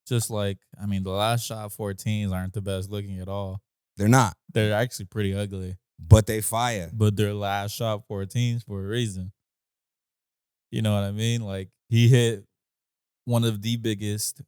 Just like, I mean, the last shot 14s aren't the best looking at all. They're not. They're actually pretty ugly. But they fire. But they're last shot 14s for a reason. You know what I mean? Like, he hit one of the biggest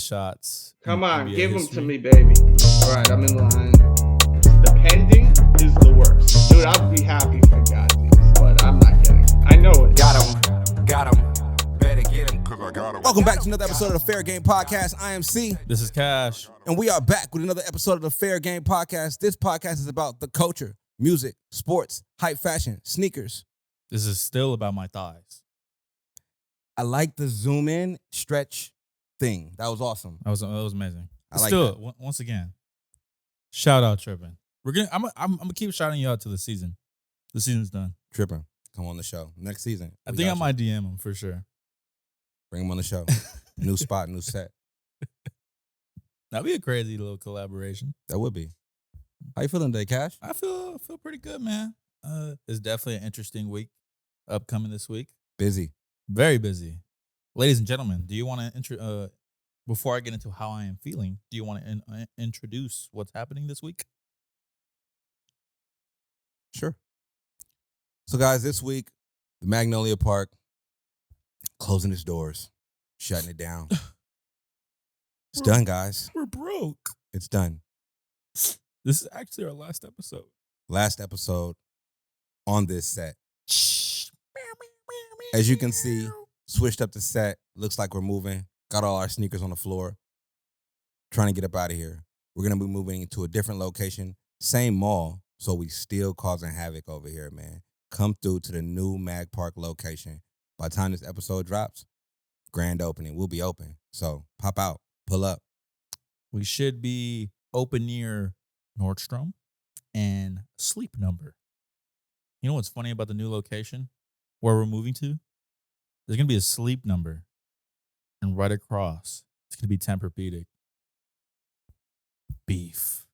shots. Come on, NBA give history. them to me, baby. All right, I'm in line. The pending is the worst. Dude, I'd be happy if I got these, but I'm not getting it. I know it. Got him. Better get him, cause I got him. Welcome back to another episode of the Fair Game Podcast. I am C. This is Cash. And we are back with another episode of the Fair Game Podcast. This podcast is about the culture, music, sports, hype fashion, sneakers. This is still about my thighs. I like the zoom in, stretch thing. That was awesome. That was amazing. I like still, that. Once again, shout out Trippin'. I'm gonna keep shouting you out till the season. The season's done. Trippin'. Come on the show. Next season. I think I might DM him for sure. Bring him on the show. New spot, new set. That'd be a crazy little collaboration. That would be. How you feeling today, Cash? I feel pretty good, man. It's definitely an interesting week upcoming this week. Busy. Very busy. Ladies and gentlemen, do you want to before I get into how I am feeling, do you want to introduce what's happening this week? Sure. So, guys, this week, the Magnolia Park closing its doors, shutting it down. It's done, guys. We're broke. It's done. This is actually our last episode. Last episode on this set. As you can see, switched up the set. Looks like we're moving. Got all our sneakers on the floor. Trying to get up out of here. We're going to be moving to a different location. Same mall. So we still causing havoc over here, man. Come through to the new Mag Park location. By the time this episode drops, grand opening. We'll be open. So pop out. Pull up. We should be open near Nordstrom and Sleep Number. You know what's funny about the new location where we're moving to? There's going to be a Sleep Number. And right across, it's going to be Tempur-Pedic. Beef.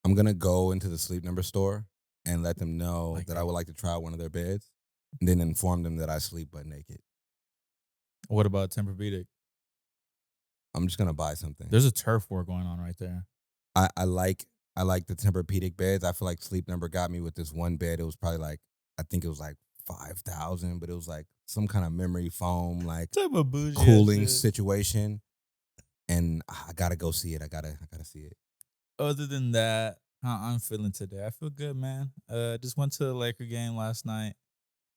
I'm going to go into the Sleep Number store and let them know Like that I would like to try one of their beds and then inform them that I sleep butt naked. What about Tempur-Pedic? I'm just going to buy something. There's a turf war going on right there. I like the Tempur-Pedic beds. I feel like Sleep Number got me with this one bed. It was probably like, I think it was like $5,000, but it was like some kind of memory foam, like Type of bougie cooling shit. situation. And I gotta go see it. I gotta see it. Other than that, how I'm feeling today, I feel good, man. Just went to the Laker game last night.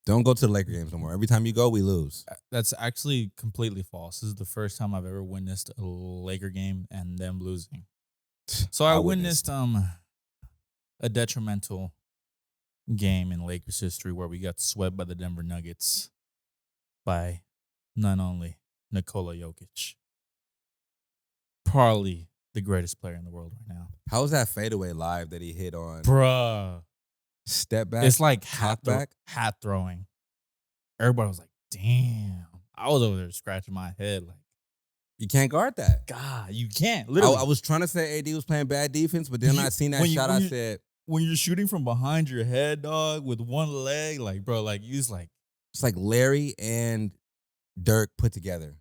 Don't go to the Laker games no more. Every time you go, we lose. That's actually completely false. This is the first time I've ever witnessed a Laker game and them losing. So I witnessed a detrimental game in Lakers history where we got swept by the Denver Nuggets by none only Nikola Jokic. Probably the greatest player in the world right now. How was that fadeaway live that he hit on? Bruh. Step back. It's like Hop back. hat throwing. Everybody was like, damn. I was over there scratching my head like, You can't guard that. God, you can't. Literally. I was trying to say AD was playing bad defense, but then I seen that shot. I said, when you're shooting from behind your head, dog, with one leg, like, bro, like, you just like. it's like Larry and Dirk put together.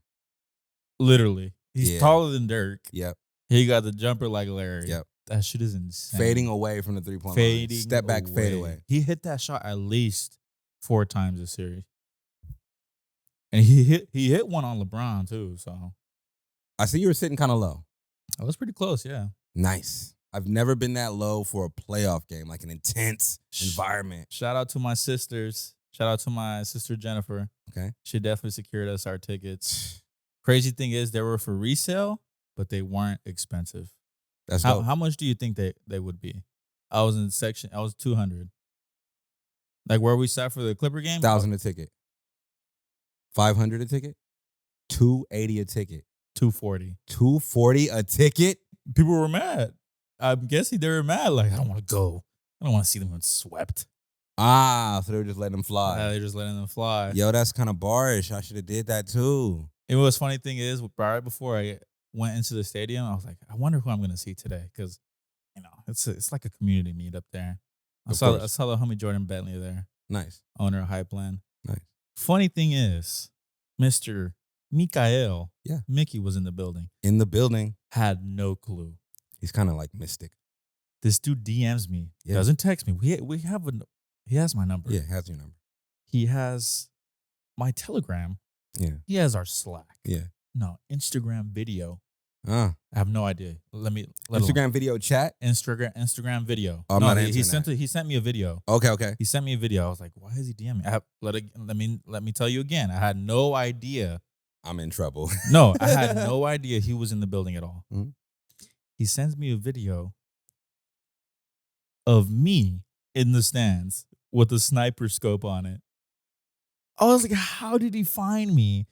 Literally. He's Yeah. taller than Dirk. Yep. He got the jumper like Larry. Yep. That shit is insane. Fading away from the 3-point line. Step back, fade away. He hit that shot at least 4 times this series. And he hit one on LeBron too, so. I see you were sitting kind of low. I was pretty close, yeah. Nice. I've never been that low for a playoff game, like an intense environment. Shout out to my sisters. Shout out to my sister Jennifer. Okay. She definitely secured us our tickets. Crazy thing is they were for resale, but they weren't expensive. That's dope. How much do you think they would be? I was 200. Like where we sat for the Clipper game? 1,000 a ticket. 500 a ticket. 280 a ticket. 240. 240 a ticket. People were mad. I'm guessing they were mad. Like, I don't want to go. I don't want to see them get swept. So they were just letting them fly. They're just letting them fly. Yo, that's kind of barish. I should have did that too. And what's funny thing is, right before I went into the stadium, I was like, I wonder who I'm going to see today. Because, it's like a community meet up there. I saw the homie Jordan Bentley there. Nice. Owner of Hypeland. Nice. Funny thing is, Mr. Mikael, Yeah. Mickey was in the building. In the building. Had no clue. He's kind of like Mystic. This dude DMs me. Yeah. Doesn't text me. We have he has my number. Yeah, has your number. He has my Telegram. Yeah. He has our Slack. Yeah. No, Instagram video. I have no idea. Instagram video chat? Instagram video. Oh, I'm no, not he answering sent he sent me a video. Okay. He sent me a video. I was like, why is he DMing me? Let me tell you again. I had no idea. I'm in trouble. No, I had no idea he was in the building at all. Mhm. He sends me a video of me in the stands with a sniper scope on it. I was like, how did he find me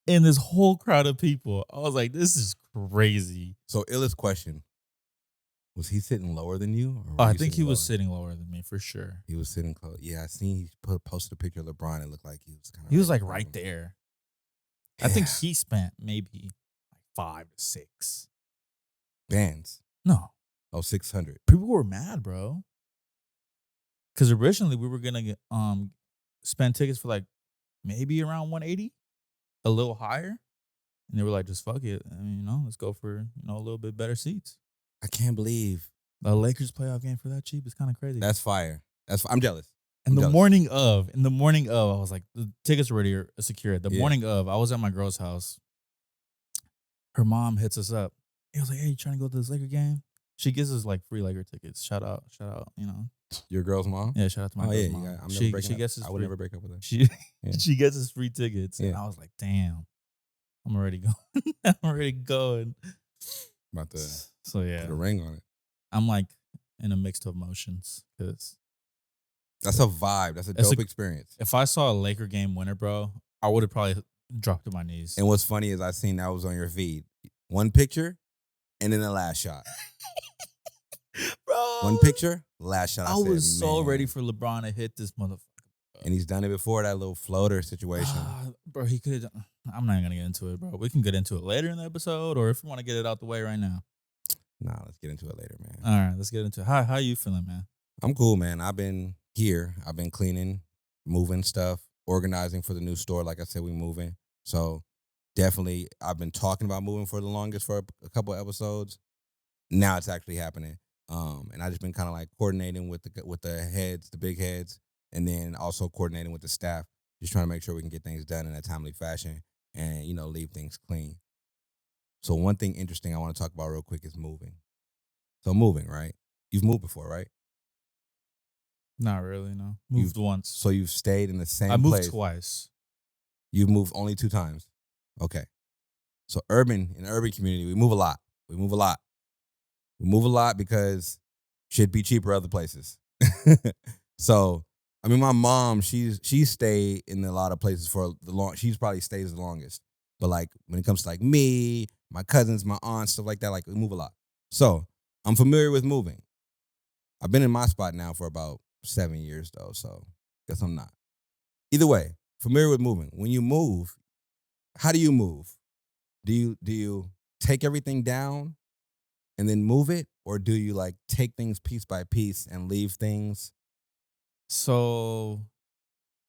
in this whole crowd of people? I was like, this is crazy. So, illest question. Was he sitting lower than you? Or were I you think he sitting was lower? sitting lower than me for sure. He was sitting close. Yeah, I seen he posted a picture of LeBron. It looked like he was kind of. He was like right there. I think he spent maybe like 5 to 6 bands. No, Oh, 600. people were mad, bro. Because originally we were gonna get, spend tickets for like maybe around 180, a little higher, and they were like, just fuck it, I mean, let's go for a little bit better seats. I can't believe The Lakers playoff game for that cheap is kind of crazy. that's fire. I'm jealous. In I'm the jealous. morning of, I was like, the tickets already are secured. The Yeah. morning of, I was at my girl's house. Her mom hits us up. It was like, hey, you trying to go to this Laker game? She gives us like free Laker tickets. Shout out, Your girl's mom? Yeah, shout out to my Oh, girl's yeah. mom. I'm never She breaking up. gets us I would free, never break up with her. she Yeah. she gets us free tickets. And Yeah. I was like, damn, I'm already going. I'm already going. About to So yeah, put a ring on it. I'm like in a mixed emotions because That's a vibe. That's a It's dope a- experience. if I saw a Laker game winner, bro, I would have probably dropped to my knees. And what's funny is I seen that was on your feed. One picture, and then the last shot. Bro, One picture, last shot. I said, was so "Man." ready for LeBron to hit this motherfucker. And he's done it before, that little floater situation. Bro, he could. I'm not even gonna get into it, bro. We can get into it later in the episode, or if we want to get it out the way right now. Nah, let's get into it later, man. All right, let's get into it. How you feeling, man? I'm cool, man. I've been here. I've been cleaning, moving stuff, organizing for the new store. Like I said, we moving. So definitely, I've been talking about moving for the longest for a couple of episodes. Now it's actually happening. And I just been kind of like coordinating with the heads, the big heads, and then also coordinating with the staff, just trying to make sure we can get things done in a timely fashion and, leave things clean. So one thing interesting I want to talk about real quick is moving. So moving, right? You've moved before, right? Not really, no. Moved once. So you've stayed in the same I moved place. twice. You've moved only 2 times. Okay. So in the urban community, we move a lot. We move a lot because shit be cheaper other places. So, I mean, my mom, she stayed in a lot of places for she's probably stays the longest. But like when it comes to like me, my cousins, my aunts, stuff like that, like we move a lot. So I'm familiar with moving. I've been in my spot now for about 7 years though, so guess I'm not. Either way, familiar with moving. When you move, how do you move? Do you take everything down and then move it, or do you like take things piece by piece and leave things? So,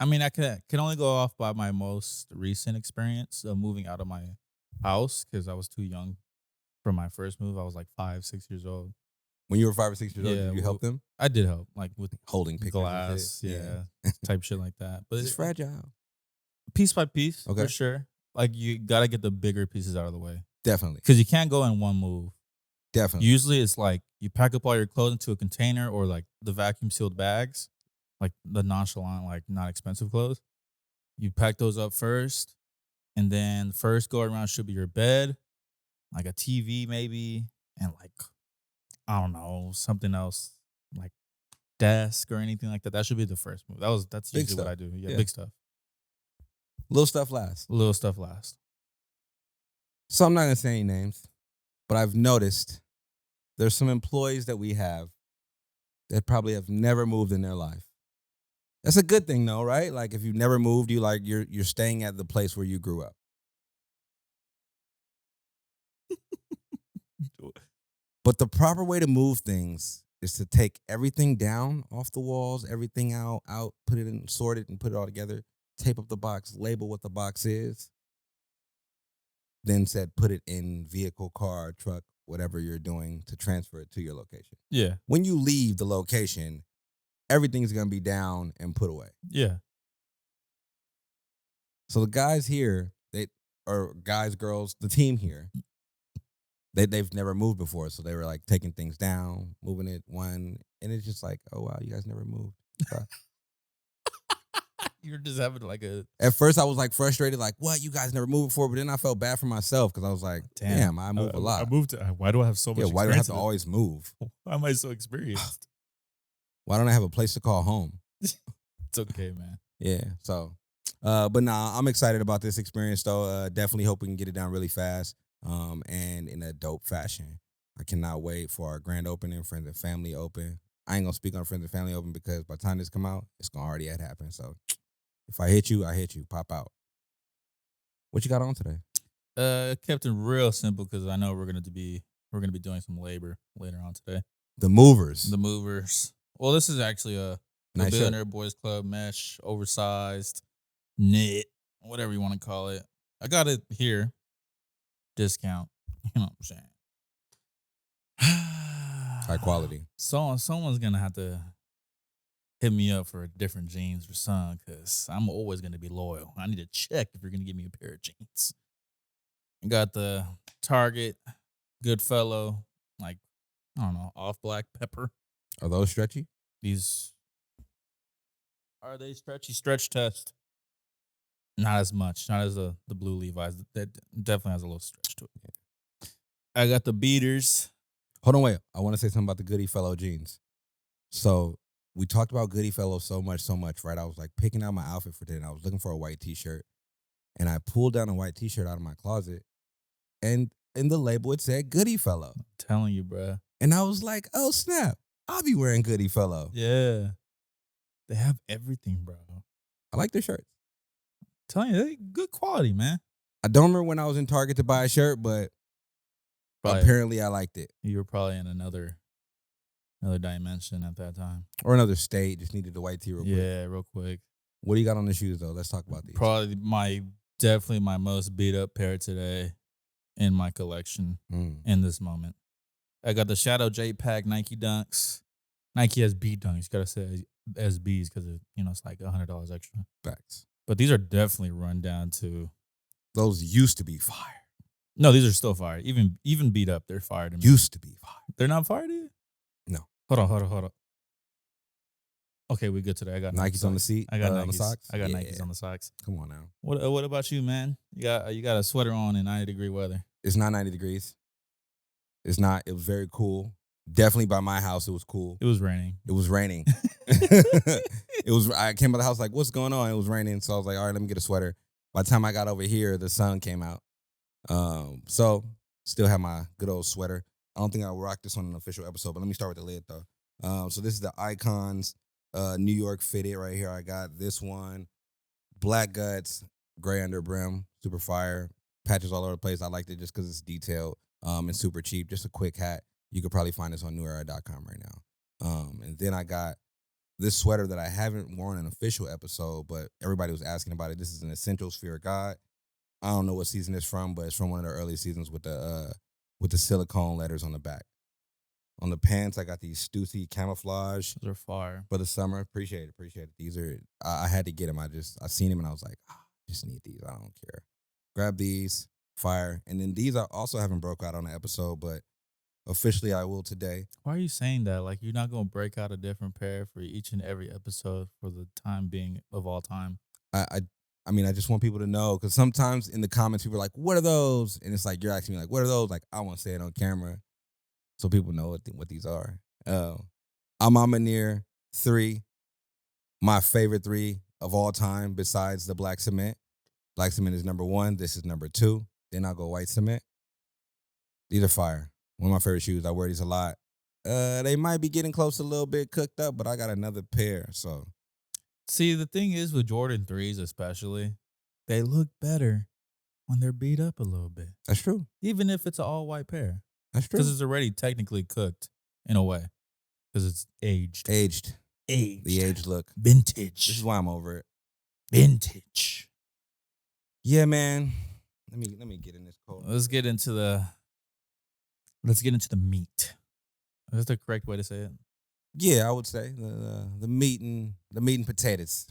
I mean, I can only go off by my most recent experience of moving out of my house because I was too young for my first move. I was like 5, 6 years old. When you were 5 or 6 years old, Yeah, did you help them? I did help, like with Holding pictures and glass, shit? yeah, type shit like that. But It's fragile. piece by piece, Okay. for sure. Like you gotta get the bigger pieces out of the way Definitely. because you can't go in one move. Definitely. Usually, it's like you pack up all your clothes into a container or like the vacuum sealed bags, like the nonchalant, like not expensive clothes. You pack those up first, and then first go around should be your bed, like a TV maybe, and like I don't know, something else like desk or anything like that. That should be the first move. That's Big usually what stuff. I do. Yeah, Yeah. big stuff. Little stuff lasts. Little stuff last. So I'm not going to say any names, but I've noticed there's some employees that we have that probably have never moved in their life. That's a good thing though, right? Like if you've never moved, you're staying at the place where you grew up. But the proper way to move things is to take everything down off the walls, everything out, put it in, sort it and put it all together, tape up the box, label what the box is, then said put it in vehicle, car, truck, whatever you're doing to transfer it to your location. Yeah. When you leave the location, everything's going to be down and put away. Yeah. So the guys here, girls, the team here, they've never moved before. So they were like taking things down, moving it one. And it's just like, oh, wow, you guys never moved. You're just having like a... At first, I was like frustrated, like, what? You guys never moved before? But then I felt bad for myself because I was like, damn, I move a lot. I moved. Why do I have so much Why do I have to experience? always move? Why am I so experienced? Why don't I have a place to call home? It's okay, man. Yeah, so, but nah, I'm excited about this experience, though. Definitely hope we can get it done really fast and in a dope fashion. I cannot wait for our grand opening, Friends and Family Open. I ain't going to speak on Friends and Family Open because by the time this come out, it's going to already have happened. So, if I hit you, I hit you. Pop out. What you got on today? Kept it real simple because I know we're gonna be doing some labor later on today. The Movers. The Movers. Well, this is actually a Nice shirt. Billionaire Boys Club mesh, oversized, knit, whatever you want to call it. I got it here. Discount. You know what I'm saying? High quality. So someone's gonna have to hit me up for different jeans or something, because I'm always gonna be loyal. I need to check if you're gonna give me a pair of jeans. I got the Target Goodfellow, like, I don't know, off black pepper. Are those stretchy? These are they stretchy? Stretch test. Not as much. Not as the blue Levi's. That definitely has a little stretch to it. I got the beaters. Hold on, wait. I want to say something about the Goodfellow jeans. So we talked about Goodfellow so much, right? I was like picking out my outfit for today, and I was looking for a white t-shirt. And I pulled down a white t-shirt out of my closet, and in the label it said Goodfellow. I'm telling you, bruh. And I was like, oh, snap. I'll be wearing Goodfellow. Yeah. They have everything, bro. I like their shirts. Telling you, they good quality, man. I don't remember when I was in Target to buy a shirt, but apparently I liked it. You were probably in another dimension at that time. Or another state. Just needed the white tee real quick. Yeah, real quick. What do you got on the shoes, though? Let's talk about these. Probably definitely my most beat up pair today in my collection in this moment. I got the Shadow J-Pack Nike Dunks. Nike SB Dunks. You gotta say SBs because it's like $100 extra. Facts. But these are definitely run down to. Those used to be fire. No, these are still fire. Even beat up, they're fire to me. Used to be fire. They're not fire to you? No. Hold on. Okay, we good today. I got Nikes on the seat. I got Nikes on the socks. I got Nikes on the socks. Come on now. What about you, man? You got a sweater on in 90-degree weather. It's not 90 degrees. It's not. It was very cool. Definitely by my house, it was cool. It was raining. It was raining. I came by the house like, what's going on? It was raining. So I was like, all right, let me get a sweater. By the time I got over here, the sun came out. So still have my good old sweater. I don't think I'll rock this on an official episode, but let me start with the lid though. So this is the Icons New York fitted right here. I got this one. Black guts, gray under brim, super fire. Patches all over the place. I liked it just because it's detailed and super cheap. Just a quick hat. You could probably find this on newera.com right now. And then I got this sweater that I haven't worn an official episode, but everybody was asking about it. This is an Essentials Fear of God. I don't know what season it's from, but it's from one of the early seasons with the silicone letters on the back. On the pants, I got these Stussy camouflage. Those are fire. For the summer. Appreciate it. These are, I had to get them. I seen them and I was like, I just need these. I don't care. Grab these, fire. And then these I also haven't broke out on the episode, but officially I will today. Why are you saying that? Like, you're not going to break out a different pair for each and every episode for the time being of all time? I mean, I just want people to know, because sometimes in the comments, people are like, what are those? And it's like, you're asking me, like, what are those? Like, I want to say it on camera so people know what these are. I'm on Manir 3, my favorite 3 of all time besides the Black Cement. Black Cement is number 1. This is number 2. Then I'll go White Cement. These are fire. One of my favorite shoes. I wear these a lot. They might be getting close a little bit cooked up, but I got another pair, so. See, the thing is with Jordan 3s especially, they look better when they're beat up a little bit. That's true. Even if it's an all-white pair. That's true. Because it's already technically cooked in a way. Because it's aged. Aged. The aged look. Vintage. This is why I'm over it. Vintage. Yeah, man. Let me get in this cold. Let's get into the meat. Is that the correct way to say it? Yeah, I would say the meat and potatoes.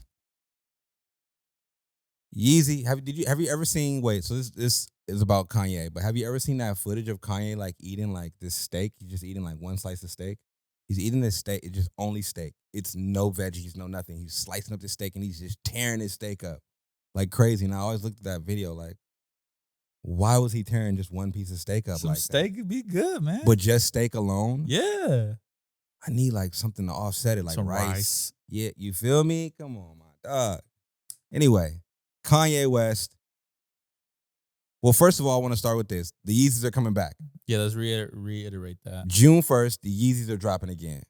Yeezy, have you ever seen? Wait, so this is about Kanye, but have you ever seen that footage of Kanye like eating like this steak? He's just eating like one slice of steak. He's eating this steak. It's just only steak. It's no veggies, no nothing. He's slicing up the steak and he's just tearing his steak up like crazy. And I always looked at that video like, why was he tearing just one piece of steak up Some like steak that? would be good, man. But just steak alone? yeah, I need like something to offset it, like some rice. Yeah, you feel me? Come on, my dog. Anyway, Kanye West. Well, first of all, I want to start with this. The Yeezys are coming back. Yeah, let's reiterate that. June 1st, the Yeezys are dropping again.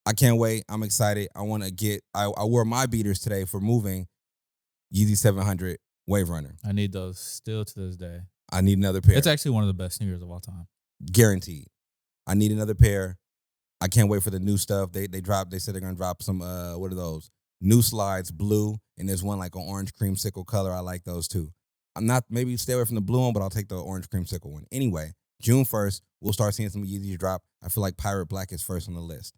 I can't wait. I'm excited. I want to get, I wore my beaters today for moving Yeezy 700 Wave Runner. I need those still to this day. I need another pair. It's actually one of the best sneakers of all time. Guaranteed. I need another pair. I can't wait for the new stuff. They said they're going to drop some, what are those? New slides, blue, and there's one like an orange creamsicle color. I like those too. I'm not, maybe stay away from the blue one, but I'll take the orange creamsicle one. Anyway, June 1st, we'll start seeing some Yeezys drop. I feel like Pirate Black is first on the list.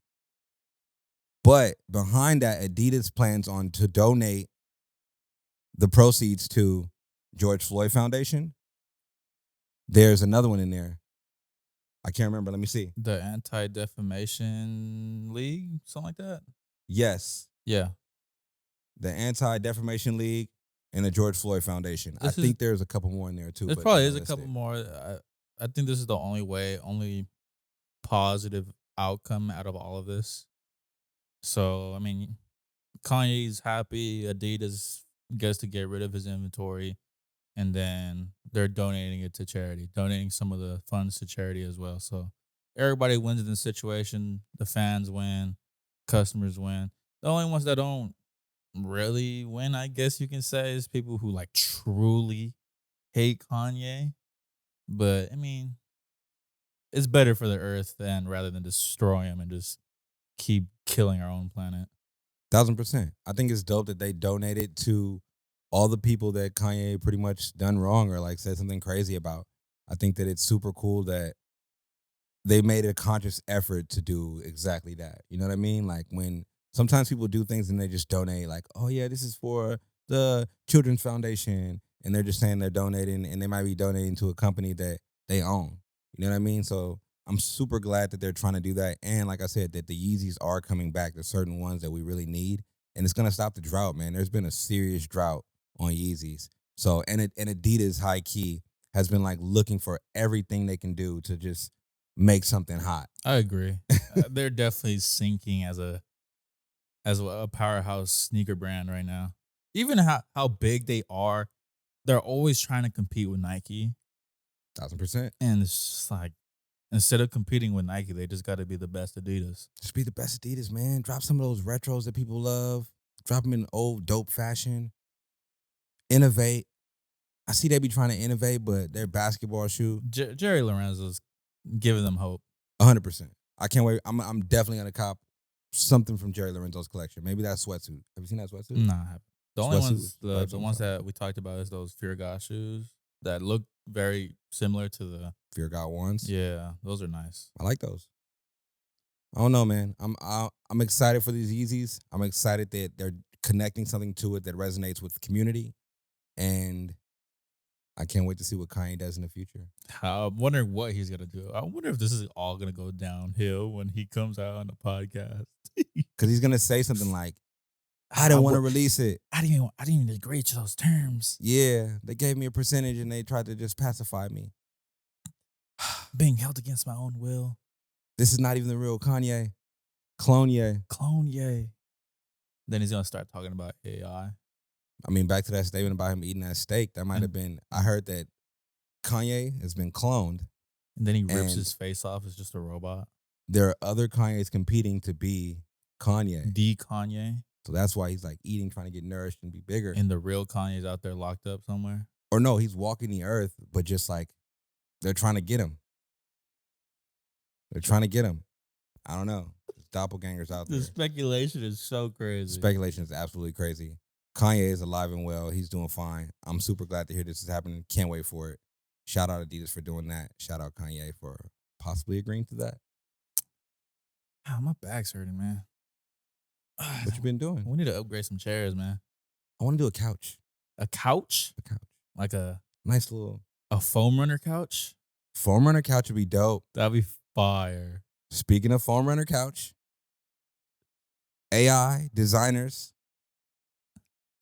But behind that, Adidas plans on to donate the proceeds to George Floyd Foundation. There's another one in there. I can't remember. Let me see. The Anti-Defamation League, something like that. Yes, Yeah, the Anti-Defamation League and the George Floyd Foundation. I think there's a couple more in there too. there but probably they're is a not couple listed. more. I think this is the only positive outcome out of all of this. So I mean, Kanye's happy. Adidas gets to get rid of his inventory, and then they're donating it to charity, donating some of the funds to charity as well. So everybody wins in this situation. The fans win, customers win. The only ones that don't really win, I guess you can say, is people who like truly hate Kanye. But I mean, it's better for the earth than rather than destroy him and just keep killing our own planet. 1000%. I think it's dope that they donated to all the people that Kanye pretty much done wrong or like said something crazy about. I think that it's super cool that they made a conscious effort to do exactly that. You know what I mean? Like when sometimes people do things and they just donate, like, oh yeah, this is for the Children's Foundation, and they're just saying they're donating, and they might be donating to a company that they own. You know what I mean? So I'm super glad that they're trying to do that. And like I said, that the Yeezys are coming back. There's certain ones that we really need. And it's gonna stop the drought, man. There's been a serious drought on Yeezys. So and Adidas high key has been like looking for everything they can do to just make something hot. I agree. They're definitely sinking as a powerhouse sneaker brand right now. Even how big they are, they're always trying to compete with Nike. 1000%. And it's just like, instead of competing with Nike, they just got to be the best Adidas. Just be the best Adidas, man. Drop some of those retros that people love. Drop them in old dope fashion. Innovate. I see they be trying to innovate, but their basketball shoe, Jerry Lorenzo's giving them hope. 100%. I can't wait. I'm definitely gonna cop something from Jerry Lorenzo's collection. Maybe that sweatsuit. Have you seen that sweatsuit? Nah, I haven't. The only Sweatsuit ones, with stripes the on ones top. that we talked about is those Fear God shoes that look very similar to the. Fear God ones. Yeah, those are nice. I like those. I don't know, man. I'm excited for these Yeezys. I'm excited that they're connecting something to it that resonates with the community, and I can't wait to see what Kanye does in the future. I'm wondering what he's gonna do. I wonder if this is all gonna go downhill when he comes out on the podcast. Because he's gonna say something like, "I didn't want to release it. I didn't even agree to those terms. Yeah, they gave me a percentage and they tried to just pacify me. Being held against my own will. This is not even the real Kanye. Clone Ye. Clone yay. Then he's gonna start talking about AI. I mean, back to that statement about him eating that steak. That might have been. I heard that Kanye has been cloned. And then he rips And- his face off as just a robot. There are other Kanyes competing to be Kanye. The Kanye. So that's why he's like eating, trying to get nourished and be bigger. And the real Kanye's out there locked up somewhere. Or no, he's walking the earth, but just like they're trying to get him. They're trying to get him. I don't know. There's doppelgangers out The there. speculation is so crazy. Speculation is absolutely crazy. Kanye is alive and well. He's doing fine. I'm super glad to hear this is happening. Can't wait for it. Shout out Adidas for doing that. Shout out Kanye for possibly agreeing to that. Ah, my back's hurting, man. What you been doing? We need to upgrade some chairs, man. I want to do a couch. A couch? A couch. Like a Nice little foam runner couch? foam runner couch would be dope. That'd be fire. Speaking of foam runner couch, AI designers.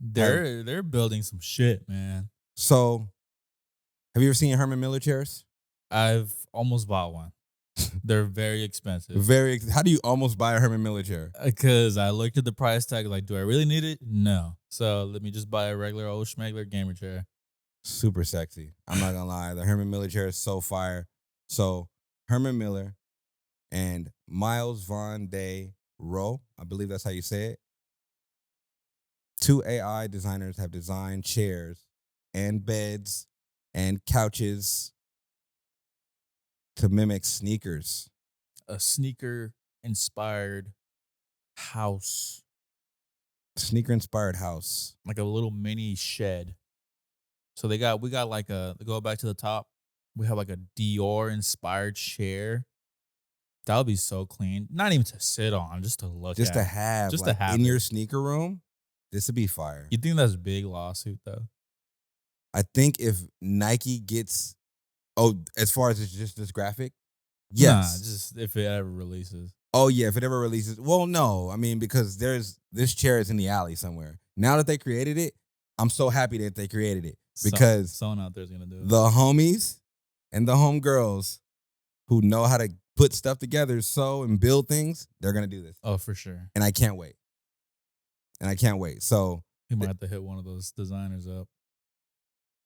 They're building some shit, man. So, have you ever seen Herman Miller chairs? I've almost bought one. They're very expensive. How do you almost buy a Herman Miller chair? Because I looked at the price tag, like, do I really need it? No. So let me just buy a regular old schmegler gamer chair. Super sexy. I'm not gonna lie. The Herman Miller chair is so fire. So Herman Miller and Miles Von de Rohe, I believe that's how you say it. 2 AI designers have designed chairs and beds and couches to mimic sneakers. A sneaker-inspired house. Sneaker-inspired house. Like a little mini shed. So we got like to go back to the top, we have like a Dior-inspired chair. That would be so clean. Not even to sit on, just to look Just at. to have, Just like, to have in it. your sneaker room, this would be fire. You think that's a big lawsuit, though? I think if Nike gets, as far as it's just this graphic, yes. Nah, just if it ever releases. Oh, yeah, if it ever releases. Well, no. I mean, because this chair is in the alley somewhere. Now that they created it, I'm so happy that they created it. Because someone out there is going to do it. the homies and the homegirls who know how to put stuff together, sew and build things, they're going to do this. Oh, for sure. And I can't wait. So He might have to hit one of those designers up.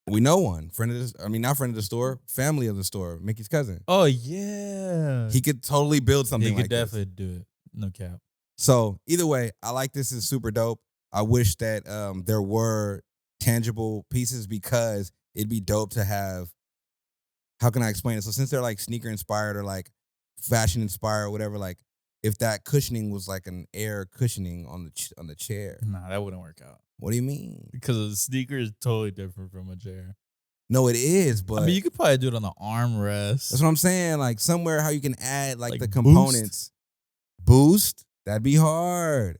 we know one. Not friend of the store, family of the store, Mickey's cousin. Oh, yeah. He could totally build something He could like this. definitely do it. No cap. So either way, I like this. Is super dope. I wish that there were tangible pieces because it'd be dope to have. How can I explain it? So since they're like sneaker inspired or like fashion inspired or whatever, like if that cushioning was like an air cushioning on the chair. Nah, that wouldn't work out. What do you mean? Because a sneaker is totally different from a chair. No, it is, but I mean, you could probably do it on the armrest. that's what I'm saying. Like somewhere how you can add like the Like components. Boost? That'd be hard.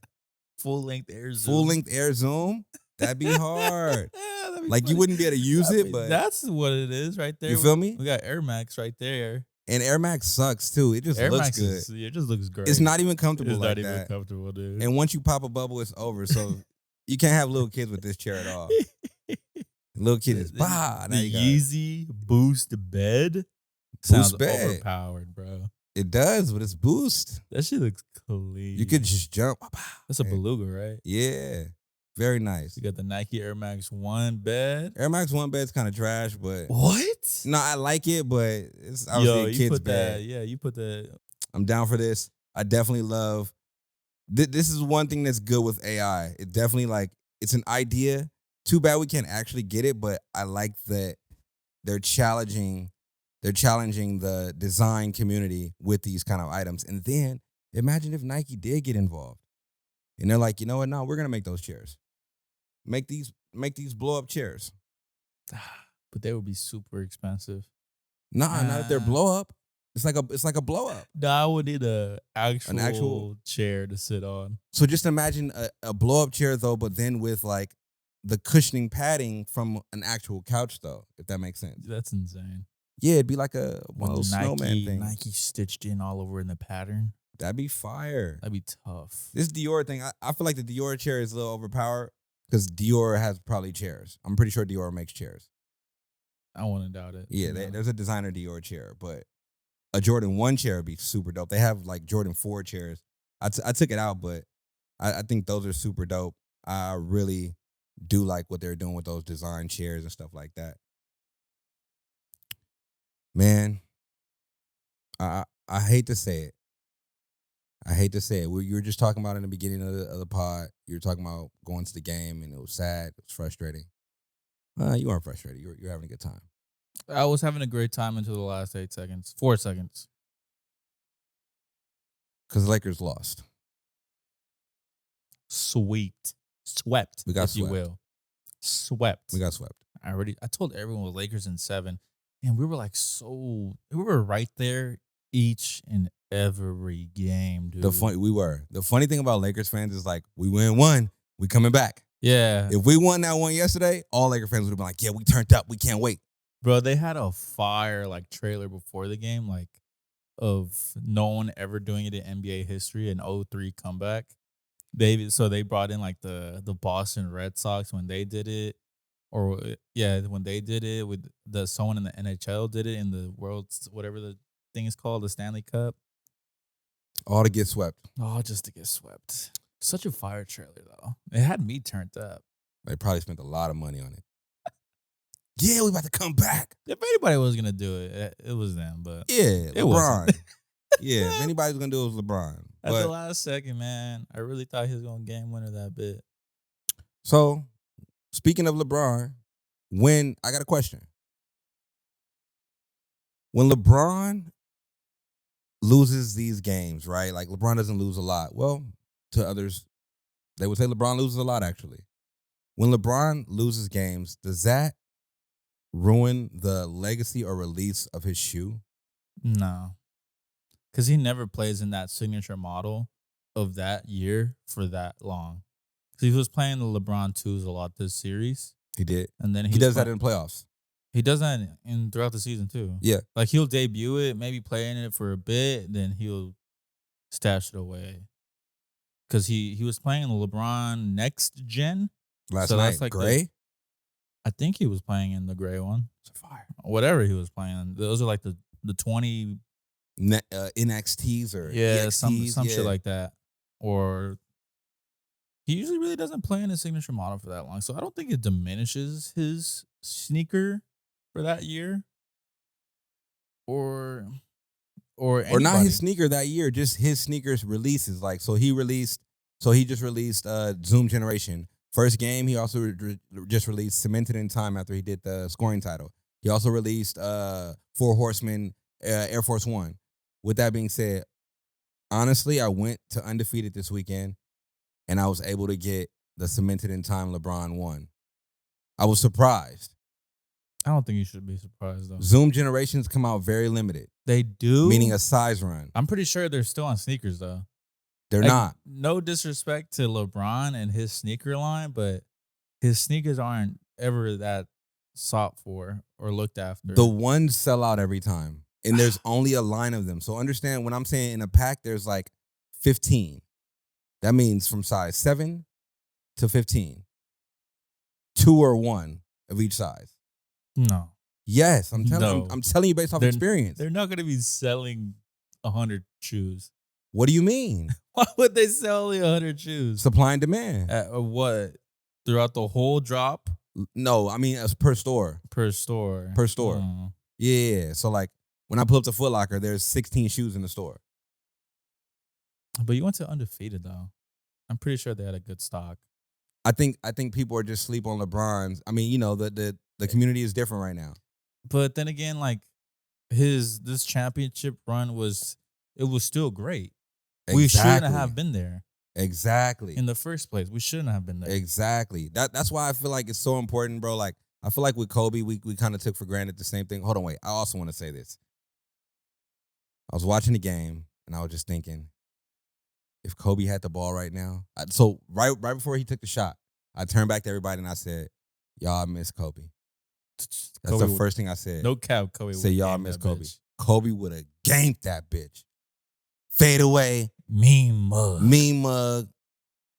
Full-length air zoom. Full-length air zoom? That'd be hard. That'd be Like you funny. wouldn't be able to use it, but that's what it is right there. you feel me? We got Air Max right there. And Air Max sucks too. It just Air looks Max good. it just looks great. It's not even comfortable It's like not even that. comfortable, dude. And once you pop a bubble, it's over. So you can't have little kids with this chair at all. Little kid is bah. Now The you got Yeezy Boost bed sounds bed. overpowered, bro. It does, but it's boost. That shit looks clean. You could just jump. That's a beluga, right? Yeah. Very nice. You got the Nike Air Max 1 bed. Air Max 1 bed's kind of trash, but What? no, I like it, but it's obviously a you kid's put bed. that. Yeah, you put that. I'm down for this. I definitely love. This is one thing that's good with AI. It definitely like it's an idea. Too bad we can't actually get it, but I like that they're challenging the design community with these kind of items. And then imagine if Nike did get involved, and they're like, you know what? No, we're gonna make those chairs. Make these blow up chairs. But they would be super expensive. Nah, not if they're blow up. It's like a blow up. No, I would need an actual actual- chair to sit on. So just imagine a blow up chair though, but then with like the cushioning padding from an actual couch though, if that makes sense. That's insane. Yeah, it'd be like one of With those snowman things. Nike stitched in all over in the pattern. That'd be fire. That'd be tough. This Dior thing, I feel like the Dior chair is a little overpowered because Dior has probably chairs. I'm pretty sure Dior makes chairs. I wouldn't doubt it. Yeah, No. there's a designer Dior chair, but a Jordan 1 chair would be super dope. They have like Jordan 4 chairs. I took it out, but I think those are super dope. I really do like what they're doing with those design chairs and stuff like that. Man, I hate to say it. You were just talking about in the beginning of the pod. You were talking about going to the game, and it was sad. It was frustrating. You weren't frustrated. You're having a good time. I was having a great time until the last 4 seconds. Because the Lakers lost. Sweet. Swept, We got if swept. you will. Swept. We got swept. I told everyone with Lakers in 7, and we were we were right there each and every game, dude. The funny thing about Lakers fans is like, we win one, we coming back. Yeah. If we won that one yesterday, all Laker fans would have been like, yeah, we turned up. We can't wait. Bro, they had a fire trailer before the game, of no one ever doing it in NBA history, an 0-3 comeback. They brought in the Boston Red Sox when they did it, when they did it with someone in the NHL did it in the world's whatever the thing is called, the Stanley Cup. All to get swept. Oh, just to get swept. Such a fire trailer though. It had me turned up. They probably spent a lot of money on it. Yeah, we about to come back. If anybody was gonna do it, it was them. But Yeah, it LeBron. wasn't. Yeah, if anybody was gonna do it, it was LeBron. At the But last second, man, I really thought he was gonna game winner that bit. so, speaking of LeBron, I got a question. When LeBron loses these games, right? Like LeBron doesn't lose a lot. Well, to others, they would say LeBron loses a lot, actually. When LeBron loses games, does that ruin the legacy or release of his shoe? No. Because he never plays in that signature model of that year for that long. Because he was playing the LeBron 2s a lot this series. He did. And then He does that in the playoffs. He does that throughout the season too. Yeah. He'll debut it, maybe play in it for a bit, then he'll stash it away. Because he was playing the LeBron next gen. Last So night, that's like Gray? I think he was playing in the gray one. It's a fire. Whatever he was playing. Those are the 20 NXTs or some EXTs, shit like that. Or he usually really doesn't play in his signature model for that long. So I don't think it diminishes his sneaker for that year. Or not anybody. his sneaker that year, just his sneakers releases. He just released Zoom Generation. First game, he also just released Cemented in Time after he did the scoring title. He also released Four Horsemen Air Force One. With that being said, honestly, I went to Undefeated this weekend, and I was able to get the Cemented in Time LeBron 1. I was surprised. I don't think you should be surprised though. Zoom Generations come out very limited, They do, meaning a size run. I'm pretty sure they're still on sneakers though. They're not. No disrespect to LeBron and his sneaker line, but his sneakers aren't ever that sought for or looked after. The ones sell out every time, and there's only a line of them. So understand when I'm saying in a pack, there's 15. That means from size 7 to 15. 2 or 1 of each size. No. Yes, I'm telling. No. I'm telling you based off experience. They're not going to be selling 100 shoes. What do you mean? Why would they sell only 100 shoes? Supply and demand. What? Throughout the whole drop? No, I mean as per store. Per store. Per store. Oh. Yeah. So when I pull up to Foot Locker, there's 16 shoes in the store. But you went to Undefeated though. I'm pretty sure they had a good stock. I think people are just sleep on LeBron's. I mean, the community is different right now. But then again, this championship run was still great. We shouldn't have been there. Exactly. In the first place, we shouldn't have been there. Exactly. That's why I feel like it's so important, bro. I feel like with Kobe, we kind of took for granted the same thing. Hold on, wait. I also want to say this. I was watching the game, and I was just thinking, if Kobe had the ball right now. So right before he took the shot, I turned back to everybody, and I said, y'all, I miss Kobe. That's the first thing I said. No cap, Kobe. Say y'all, I miss Kobe. Bitch. Kobe would have ganked that bitch. Fade away. Mean mug.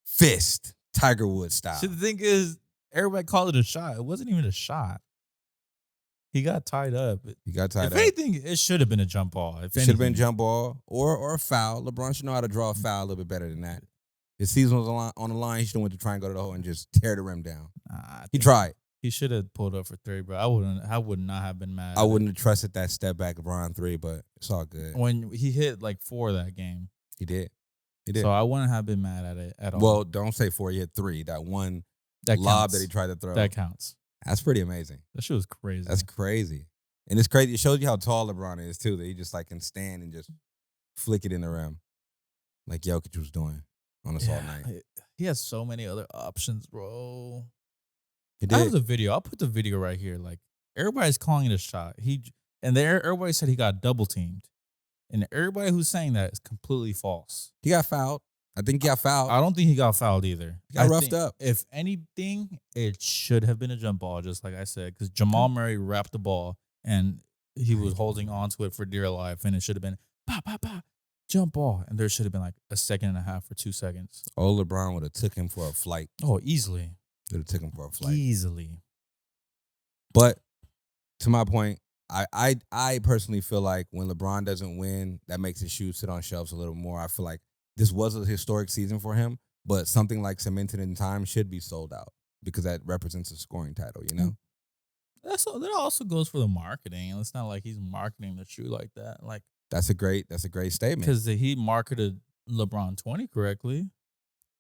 Fist. Tiger Woods style. See, the thing is, everybody called it a shot. It wasn't even a shot. He got tied up. If If anything, it should have been a jump ball. It should have been jump ball or a foul. LeBron should know how to draw a foul a little bit better than that. His season was on the line. He should have went to try and go to the hole and just tear the rim down. He tried. He should have pulled up for 3, bro. I would not have been mad. I wouldn't have trusted that step back LeBron 3, but it's all good. When he hit 4 that game. He did. So I wouldn't have been mad at it at all. Well, don't say 4. He hit 3. That one that lob counts. that he tried to throw. That counts. That's pretty amazing. That shit was crazy. That's crazy. And it's crazy. It shows you how tall LeBron is, too, that he just can stand and just flick it in the rim. Like Jokic was doing on us all night. He has so many other options, bro. He I have did. the video. I'll put the video right here. Like everybody's calling it a shot. Everybody said he got double teamed, and everybody who's saying that is completely false. He got fouled. I think he got fouled. I don't think he got fouled either. He got I roughed think, up. If anything, it should have been a jump ball, just like I said, because Jamal Murray wrapped the ball and he was holding onto it for dear life, and it should have been pa pa pa jump ball, and there should have been like a second and a half or 2 seconds. Old LeBron would have took him for a flight. Oh, easily, Would have took him for a flight. easily. But to my point, I personally feel like when LeBron doesn't win, that makes his shoes sit on shelves a little more. I feel like this was a historic season for him, but something like Cemented in Time should be sold out because that represents a scoring title, you know? That also goes for the marketing. It's not like he's marketing the shoe like that. Like That's a great statement. because he marketed LeBron 20 correctly.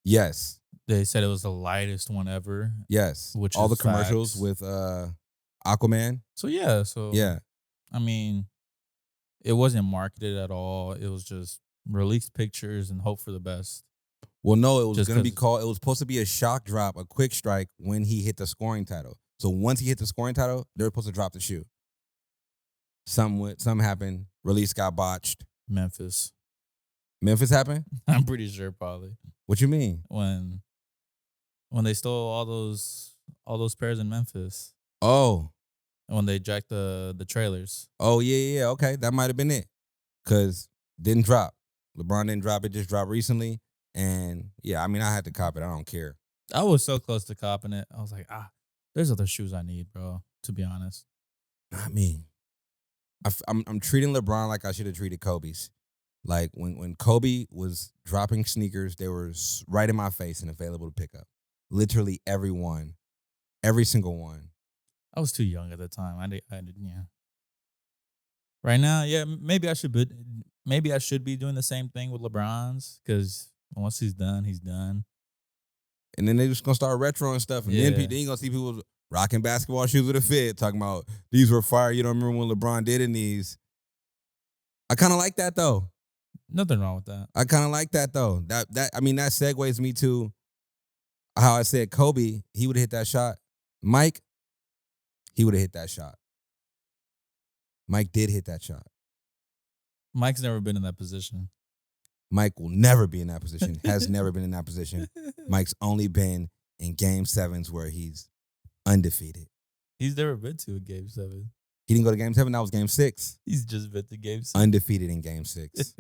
Yes. They said it was the lightest one ever. Yes. Which all is the commercials facts. with Aquaman. So yeah, so Yeah. I mean, it wasn't marketed at all. It was just release pictures and hope for the best. Well, no, it was Just going to be 'cause- called, it was supposed to be a shock drop, a quick strike when he hit the scoring title. So once he hit the scoring title, they were supposed to drop the shoe. Something happened. Release got botched. Memphis. Memphis happened? I'm pretty sure probably What you mean? when they stole all those pairs in Memphis Oh. and when they jacked the trailers. Oh, yeah. Okay. That might have been it. Because didn't drop. LeBron didn't drop it, just dropped recently. And yeah, I mean, I had to cop it. I don't care. I was so close to copping it. I was like, there's other shoes I need, bro. To be honest. Not me. I'm treating LeBron like I should have treated Kobe's. Like when Kobe was dropping sneakers, they were right in my face and available to pick up. Literally every single one. I was too young at the time. I didn't. Yeah. Right now, yeah, maybe I should be doing the same thing with LeBron's because once he's done, he's done. And then they just gonna start retro and stuff. And Yeah. then you gonna see people rocking basketball shoes with a fit, talking about these were fire. You don't remember when LeBron did in these. I kind of like that though. Nothing wrong with that. I kind of like that though. That segues me to how I said Kobe, he would have hit that shot. Mike, he would have hit that shot. Mike did hit that shot. Mike's never been in that position. Mike will never be in that position, has never been in that position. Mike's only been in game sevens where he's undefeated. He's never been to a game 7. He didn't go to game 7, that was game 6. He's just been to game 6. Undefeated in game 6.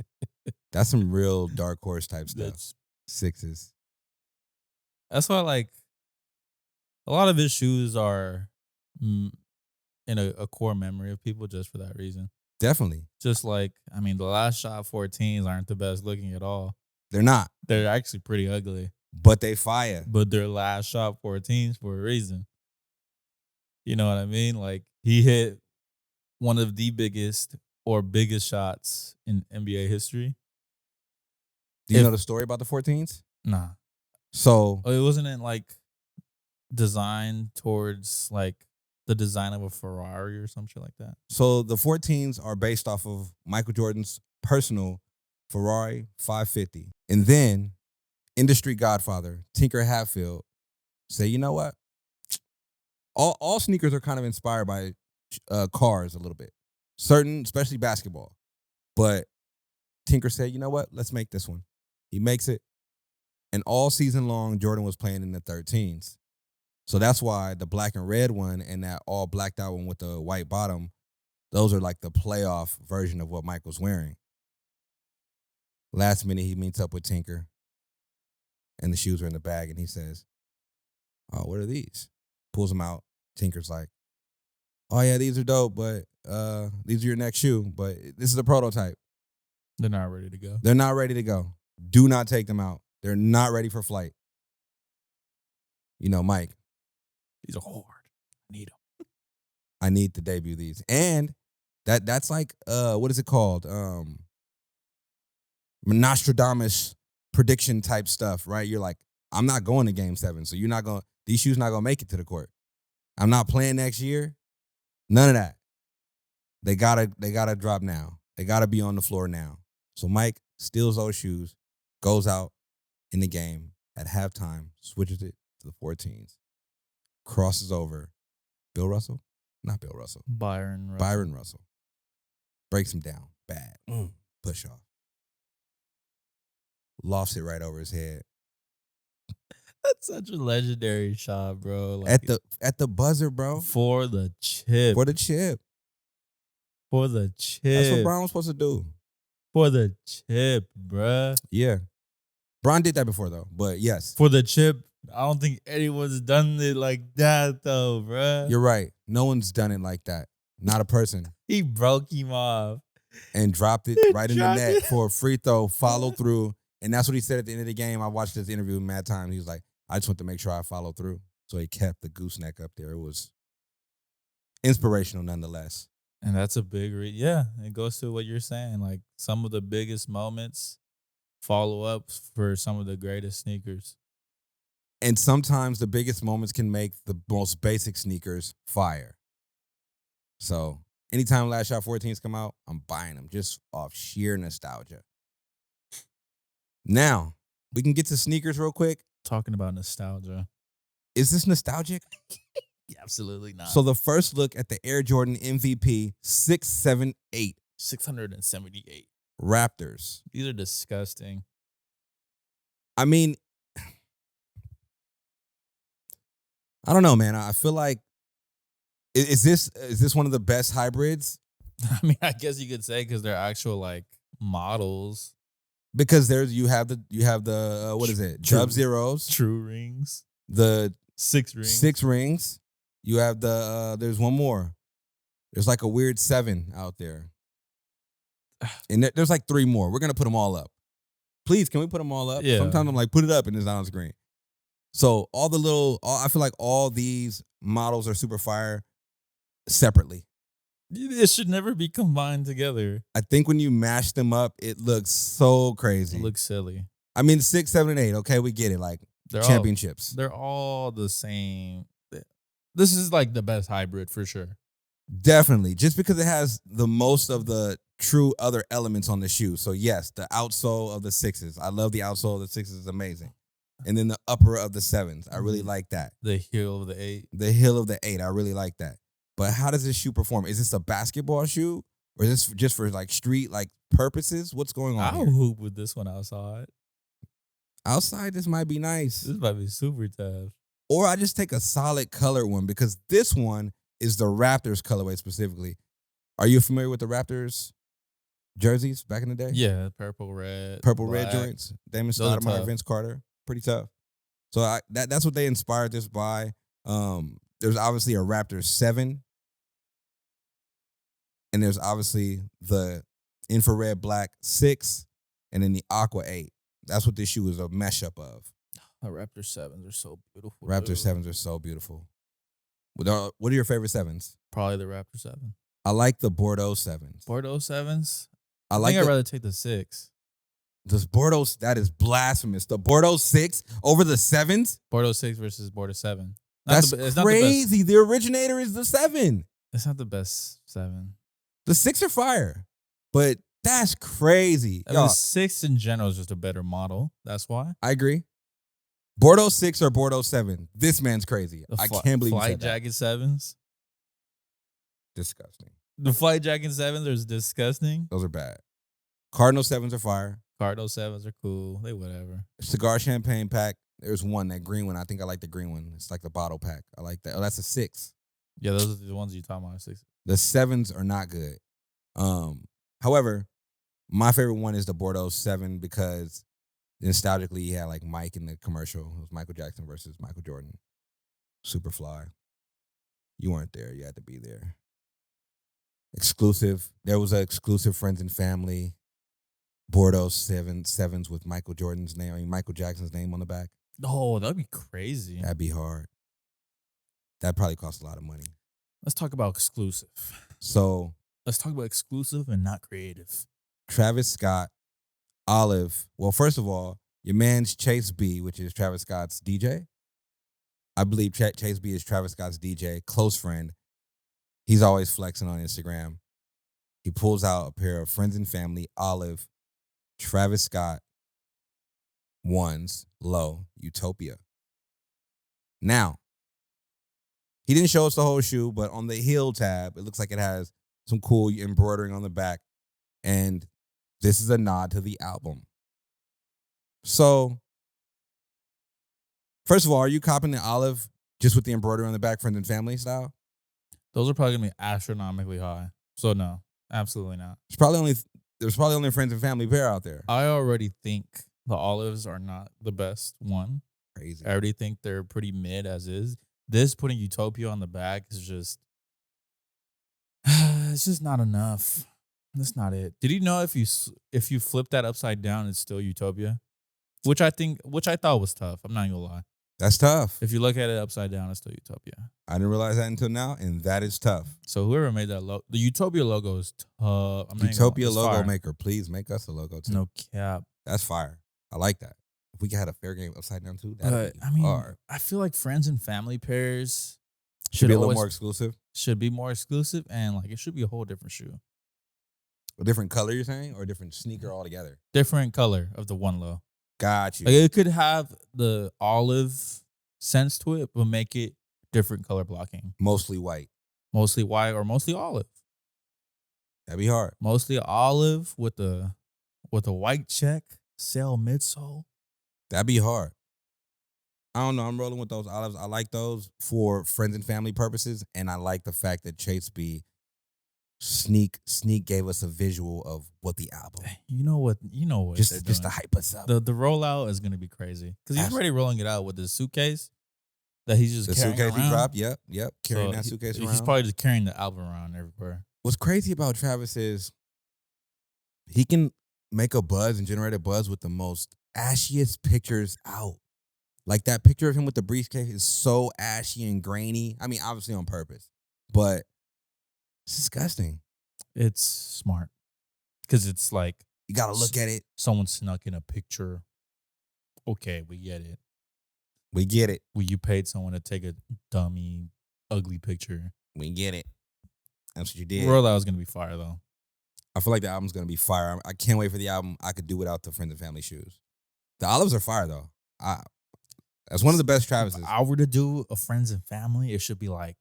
That's some real dark horse type stuff. That's Sixes. why like a lot of his shoes are in a core memory of people just for that reason. Definitely. Just like, I mean, the last shot 14s aren't the best looking at all. They're not, They're actually pretty ugly. but they fire. But they're last shot 14s for a reason. You know what I mean? Like he hit one of the biggest shots in NBA history. Do you know the story about the 14s? Nah. So It wasn't like designed towards like the design of a Ferrari or some shit like that. So the 14s are based off of Michael Jordan's personal Ferrari 550. And then industry godfather Tinker Hatfield say, you know what? All sneakers are kind of inspired by cars a little bit. Certain, especially basketball. But Tinker said, you know what? Let's make this one. He makes it. And all season long, Jordan was playing in the 13s. So that's why the black and red one and that all blacked out one with the white bottom, those are like the playoff version of what Mike was wearing. Last minute, he meets up with Tinker, and the shoes are in the bag, and he says, oh, what are these? Pulls them out. Tinker's like, oh, yeah, these are dope, but these are your next shoe, but this is a prototype. They're not ready to go. They're not ready to go. Do not take them out. They're not ready for flight. You know, Mike, These are hard. I need them. I need to debut these. And that's like, what is it called? Nostradamus prediction type stuff, right? You're like, I'm not going to game 7, so these shoes not going to make it to the court. I'm not playing next year. None of that. They gotta drop now. They gotta be on the floor now. So Mike steals those shoes, goes out, in the game at halftime, switches it to the 14s, crosses over Bill Russell? Not Bill Russell. Byron Russell. Byron Russell. Breaks him down. Bad. Push off. Lofts it right over his head. That's such a legendary shot, bro. Like, At the buzzer, bro. for the chip. For the chip. For the chip. That's what Bron was supposed to do. For the chip, bruh. Yeah. Bron did that before, though. But yes. For the chip. I don't think anyone's done it like that, though, bruh. You're right. No one's done it like that. Not a person. He broke him off. And dropped it right in the Dropped net it. for a free throw, follow through. And that's what he said at the end of the game. I watched this interview mad times. He was like, I just want to make sure I follow through. So he kept the gooseneck up there. It was inspirational nonetheless. And that's a big yeah, it goes to what you're saying. Like, some of the biggest moments, follow-ups for some of the greatest sneakers. And sometimes the biggest moments can make the most basic sneakers fire. So anytime Last Shot 14s come out, I'm buying them just off sheer nostalgia. Now, we can get to sneakers real quick. Talking about nostalgia. Is this nostalgic? Absolutely not. So the first look at the Air Jordan MVP 678 678. Raptors. These are disgusting. I mean, I don't know, man. I feel like is this one of the best hybrids? I mean, I guess you could say because they're actual like models. Because you have the what is it? True. Dub Zeros, True rings. the 6 rings. 6 rings. You have there's one more. There's like a weird 7 out there. And there's like 3 more. We're going to put them all up. Please, can we put them all up? Yeah. Sometimes I'm like, put it up and it's not on screen. So I feel like all these models are super fire separately. It should never be combined together. I think when you mash them up, it looks so crazy. It looks silly. I mean, 6, 7, and 8. Okay, we get it. Like They're championships. They're all the same. This is like the best hybrid for sure. Definitely. Just because it has the most of the true other elements on the shoe. So yes, the outsole of the 6s. I love the outsole of the 6s. It's amazing. And then the upper of the 7s. I really like that. The heel of the 8. The heel of the 8. I really like that. But how does this shoe perform? Is this a basketball shoe? Or is this just for like street like purposes? What's going on I'll here? hoop with this one outside. Outside, this might be nice. This might be super tough. Or I just take a solid color one because this one is the Raptors colorway specifically. Are you familiar with the Raptors jerseys back in the day? Yeah, purple, red. Purple, black. red joints. Damon Those are Stoudemire, tough. Vince Carter. Pretty tough. So that's what they inspired this by. There's obviously a Raptors 7. And there's obviously the infrared black 6. And then the aqua 8. That's what this shoe is a mashup of. The Raptor 7s are so beautiful. Raptor dude. 7s are so beautiful. What are your favorite 7s? Probably the Raptor 7. I like the Bordeaux 7s. Bordeaux 7s? I I like think I'd rather take the 6. this Bordeaux. That is blasphemous. The Bordeaux 6 over the 7s? Bordeaux 6 versus Bordeaux 7. That's it's not crazy. The originator is the 7. It's not the best 7. The 6 are fire. But that's crazy. I mean, Y'all, the 6 in general is just a better model. That's why. I agree. Bordeaux 6 or Bordeaux 7. This man's crazy. I can't believe he Flight said that. Jacket 7s. Disgusting. The Flight Jacket 7s are disgusting. Those are bad. Cardinal 7s are fire. Cardinal 7s are cool. They whatever. Cigar champagne pack. There's one, that green one. I think I like the green one. It's like the bottle pack. I like that. Oh, that's a 6. Yeah, those are the ones you talking about. 6. The 7s are not good. However, my favorite one is the Bordeaux 7 because nostalgically he had like Mike in the commercial. It was Michael Jackson versus Michael Jordan. Superfly. You weren't there. You had to be there. Exclusive. There was an exclusive friends and family Bordeaux 7s with Michael Jordan's name. I mean, Michael Jackson's name on the back. Oh, that'd be crazy. That'd be hard. That probably cost a lot of money. Let's talk about exclusive. So Let's talk about exclusive and not creative. Travis Scott, Olive. Well, first of all, your man's Chase B, which is Travis Scott's DJ. I believe Chase B is Travis Scott's DJ, close friend. He's always flexing on Instagram. He pulls out a pair of friends and family, Olive, Travis Scott, ones low Utopia. Now, he didn't show us the whole shoe, but on the heel tab, it looks like it has some cool embroidering on the back. And this is a nod to the album. So, first of all, are you copping the olive just with the embroidery on the back, friends and family style? Those are probably gonna be astronomically high. So no, absolutely not. There's probably only a friends and family pair out there. I already think the olives are not the best one. Crazy. I already think they're pretty mid as is. This putting Utopia on the back is just, it's just not enough. That's not it. Did you know if you flip that upside down, it's still Utopia? Which I thought was tough. I'm not gonna lie. That's tough. If you look at it upside down, it's still Utopia. I didn't realize that until now, and that is tough. So whoever made that logo, the Utopia logo is tough. Utopia logo maker, please make us a logo too. No cap. That's fire. I like that. If we had a fair game upside down too, that'd be hard. I feel like friends and family pairs Should be a little more exclusive. Should be more exclusive, and like it should be a whole different shoe. A different color, you're saying, or a different sneaker altogether? Different color of the one low. Got you. Like it could have the olive sense to it, but make it different color blocking. Mostly white. Mostly white or mostly olive. That'd be hard. Mostly olive with a white check, sail midsole. That'd be hard. I don't know. I'm rolling with those olives. I like those for friends and family purposes, and I like the fact that Chase B Sneak gave us a visual of what the album. You know what? Just to hype us up. The rollout is gonna be crazy because he's already rolling it out with his suitcase that he's just the carrying suitcase around. he dropped. Yep. Carrying So that suitcase around. He's probably just carrying the album around everywhere. What's crazy about Travis is he can make a buzz and generate a buzz with the most ashiest pictures out. Like that picture of him with the briefcase is so ashy and grainy. I mean, obviously on purpose, but it's disgusting. It's smart because it's like You got to look at it. someone snuck in a picture. Okay, we get it. We get it. You paid someone to take a dummy, ugly picture. We get it. That's what you did. Rollout is gonna be fire though. I feel like the album's going to be fire. I can't wait for the album. I could do without the friends and family shoes. The olives are fire, though. That's one of the best Travis's. If I were to do a friends and family, it should be like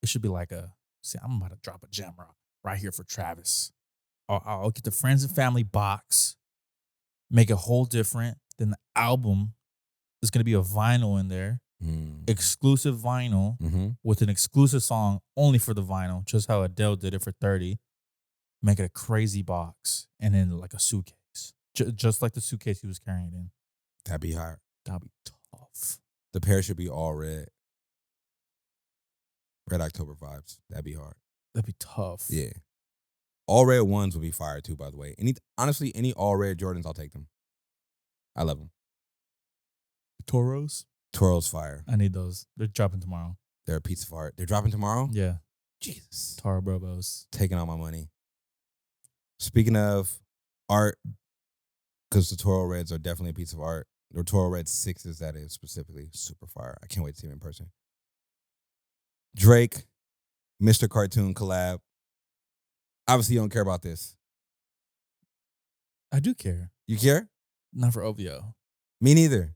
a. See, I'm about to drop a gem right here for Travis. I'll get the friends and family box, make it whole different. Then the album is gonna be a vinyl in there, exclusive vinyl with an exclusive song only for the vinyl, just how Adele did it for 30. Make it a crazy box and then like a suitcase, just like the suitcase he was carrying in. That'd be hard. That'd be tough. The pair should be all red. Red October vibes. That'd be hard. That'd be tough. Yeah. All red ones would be fire too, by the way. Honestly, any all red Jordans, I'll take them. I love them. Toros. Toro's fire. I need those. They're dropping tomorrow. They're a piece of art. They're dropping tomorrow? Yeah. Jesus. Toro Brobos. Taking all my money. Speaking of art, because the Toro Reds are definitely a piece of art. The Toro Red 6s, that is specifically, super fire. I can't wait to see him in person. Drake, Mr. Cartoon collab. Obviously, you don't care about this. I do care. You care? Not for OVO. Me neither.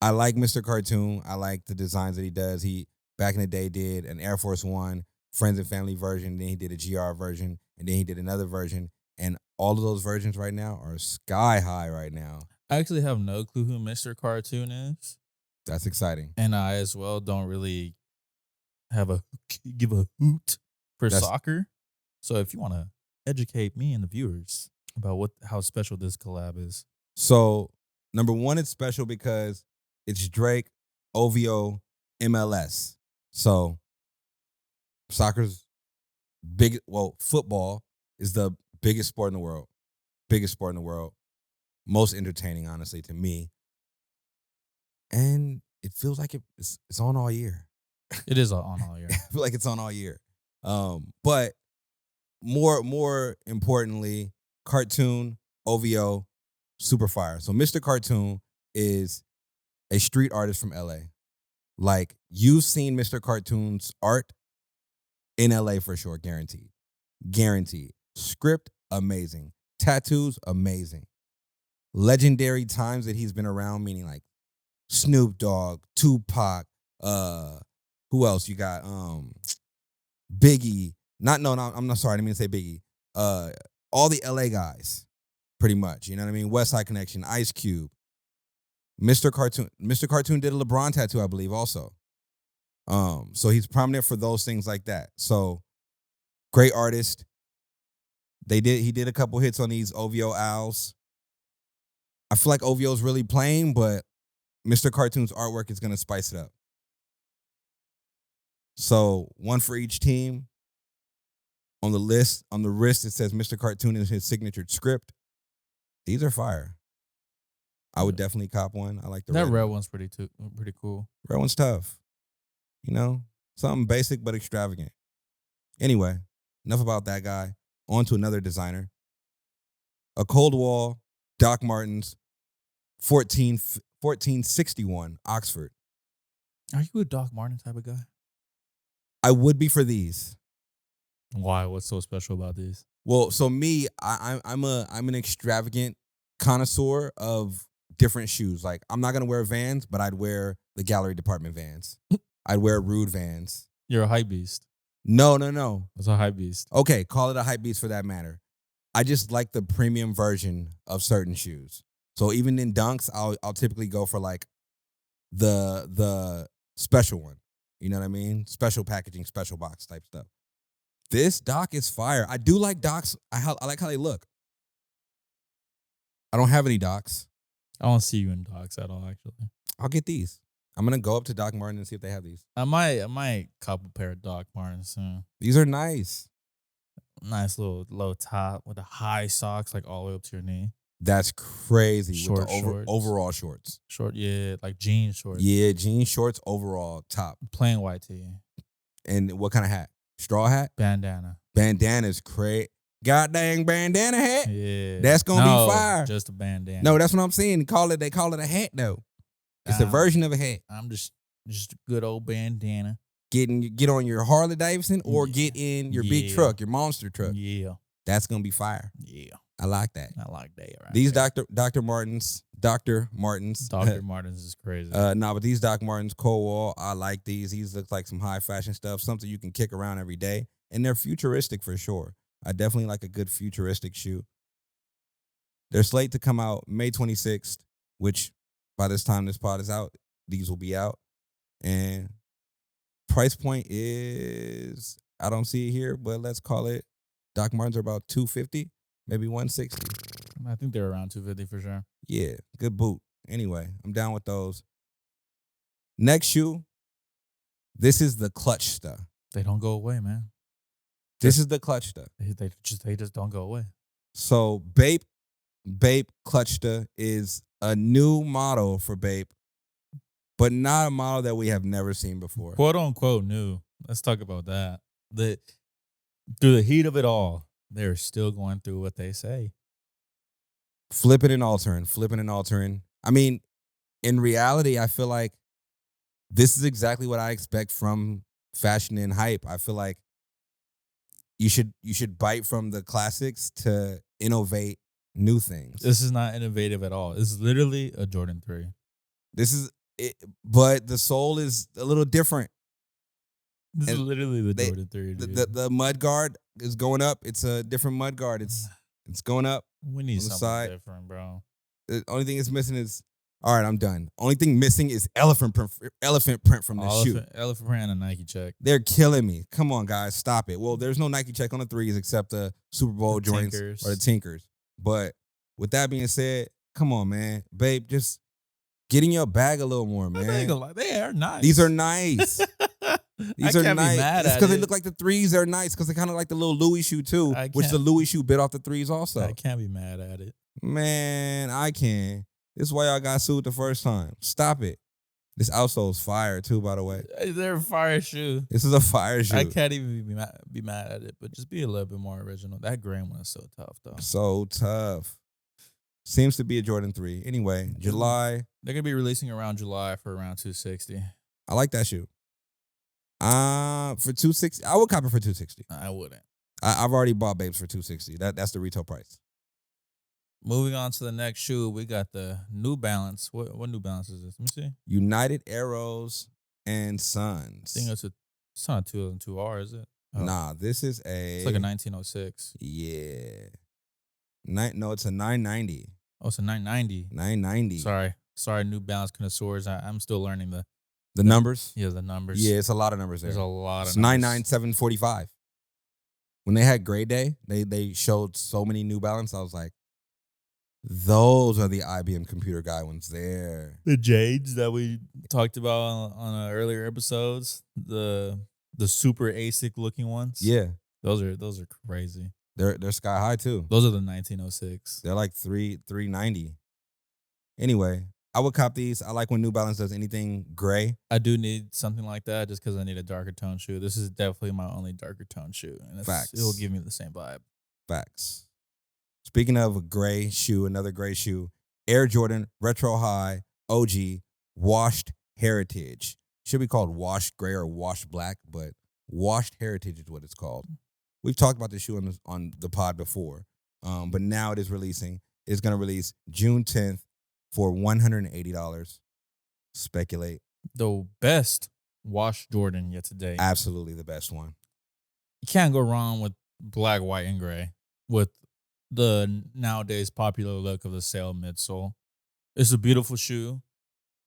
I like Mr. Cartoon. I like the designs that he does. He, back in the day, did an Air Force One Friends and Family version. Then he did a GR version. And then he did another version. And all of those versions right now are sky high right now. I actually have no clue who Mr. Cartoon is. That's exciting. And I as well don't really give a hoot for soccer. So if you want to educate me and the viewers about how special this collab is. So, number one, it's special because it's Drake, OVO, MLS. So, soccer's big. Well, football is the biggest sport in the world. Biggest sport in the world. Most entertaining, honestly, to me. And it feels like it's on all year. It is on all year. I feel like it's on all year. But more importantly, Cartoon, OVO, super fire. So Mr. Cartoon is a street artist from LA. Like, you've seen Mr. Cartoon's art in LA for sure, guaranteed. Guaranteed. Script, amazing. Tattoos, amazing. legendary times that he's been around, meaning like Snoop Dogg, Tupac, who else? You got Biggie. No, I'm not sorry, I didn't mean to say Biggie. All the LA guys, pretty much. You know what I mean? West Side Connection, Ice Cube, Mr. Cartoon. Mr. Cartoon did a LeBron tattoo, I believe, also. So he's prominent for those things like that. So great artist. He did a couple hits on these OVO Owls. I feel like OVO's really playing, but Mr. Cartoon's artwork is gonna spice it up. So one for each team. On the wrist, it says Mr. Cartoon is his signature script. These are fire. I would definitely cop one. I like the That red one. one's pretty cool. Red one's tough. You know, something basic but extravagant. Anyway, enough about that guy. On to another designer. A Cold Wall, Doc Martens, 1461, Oxford. Are you a Doc Martin type of guy? I would be for these. Why? What's so special about these? Well, so me, I'm an extravagant connoisseur of different shoes. Like, I'm not gonna wear Vans, but I'd wear the Gallery Department Vans. I'd wear Rude Vans. You're a hype beast. No. That's a hype beast. Okay, call it a hype beast for that matter. I just like the premium version of certain shoes. So even in Dunks, I'll typically go for like the special one. You know what I mean? Special packaging, special box type stuff. This Doc is fire. I do like Docs. I like how they look. I don't have any Docs. I don't see you in Docs at all, actually. I'll get these. I'm gonna go up to Doc Martin and see if they have these. I might cop a pair of Doc Martens soon. These are nice. Nice little low top with the high socks, like all the way up to your knee. That's crazy. Short with the shorts. overall shorts. Short, yeah, like jean shorts. Yeah, jean shorts, overall top. Plain white tee. And what kind of hat? Straw hat? Bandana. Bandana's crazy. God dang bandana hat? Yeah. That's gonna be fire. Just a bandana. No, that's what I'm saying. They call it a hat though. It's a version of a hat. I'm just a good old bandana. Get on your Harley Davidson or get in your big truck, your monster truck. Yeah. That's gonna be fire. Yeah. I like that. I like that. Right These there. Dr. Martens. Dr. Martens is crazy. But these Doc Martens, Cold Wall, I like these. These look like some high fashion stuff, something you can kick around every day. And they're futuristic for sure. I definitely like a good futuristic shoe. They're slated to come out May 26th, which by this time this pod is out, these will be out. And price point is, I don't see it here, but let's call it, Doc Martens are about $250, maybe $160. I think they're around $250 for sure. Yeah, good boot. Anyway, I'm down with those. Next shoe, this is the clutch stuff. They don't go away, man. This is the clutch stuff. They just don't go away. So Bape Clutchta is a new model for Bape, but not a model that we have never seen before. Quote unquote new. Let's talk about that. Through the heat of it all, they're still going through what they say. Flipping and altering. I mean, in reality, I feel like this is exactly what I expect from fashion and hype. I feel like you should bite from the classics to innovate new things. This is not innovative at all. This is literally a Jordan 3. This is it, but the sole is a little different. This is And literally the Jordan 3. Dude. The mud guard is going up. It's a different mud guard. It's going up. We need on the something side. different, bro. The only thing it's missing is, all right, I'm done. Only thing missing is elephant print from the shoe. Elephant print and a Nike check. They're killing me. Come on, guys, stop it. Well, there's no Nike check on the threes except the Super Bowl The joints Tinkers. or the Tinkers. But with that being said, come on, man. Babe, just get in your bag a little more, man. They are nice. These are nice. These I are can't nice. be mad It's at because they it. look like the threes. They're nice because they kind of like the little Louis shoe too, which the Louis shoe bit off the threes also. I can't be mad at it. Man, I can. This is why y'all got sued the first time. Stop it. This outsole's fire too, by the way. They're a fire shoe. This is a fire shoe. I can't even be mad at it, but just be a little bit more original. That green one is so tough, though. So tough. Seems to be a Jordan 3. Anyway, July. They're going to be releasing around July for around $260. I like that shoe. For $260, I would cop it for $260. I wouldn't. I've already bought Babes for $260. That's the retail price. Moving on to the next shoe, we got the New Balance. What New Balance is this? Let me see. United Arrows and I Sons. think it's not a 2002R, is it? Oh, Nah, this is it's like a 1906. yeah. No, it's a 990. Oh, it's a 990. 990. Sorry, New Balance connoisseurs. I'm still learning The numbers? the numbers. Yeah, it's a lot of numbers there. There's a lot It's of numbers. 99745. When they had Gray Day, they showed so many New Balance. I was like, those are the IBM computer guy ones there. The Jades that we talked about on earlier episodes, the super ASIC looking ones. Yeah, those are crazy. they're sky high too. Those are the 1906. They're like 390. Anyway, I would cop these. I like when New Balance does anything gray. I do need something like that just because I need a darker tone shoe. This is definitely my only darker tone shoe, and Facts. it'll give me the same vibe. Facts. Speaking of a gray shoe, another gray shoe, Air Jordan Retro High OG Washed Heritage. Should be called Washed Gray or Washed Black, but Washed Heritage is what it's called. We've talked about this shoe on the pod before, but now it is releasing. It's going to release June 10th for $180. Speculate. The best wash Jordan yet today. Absolutely the best one. You can't go wrong with black, white, and gray with the nowadays popular look of the sail midsole. It's a beautiful shoe.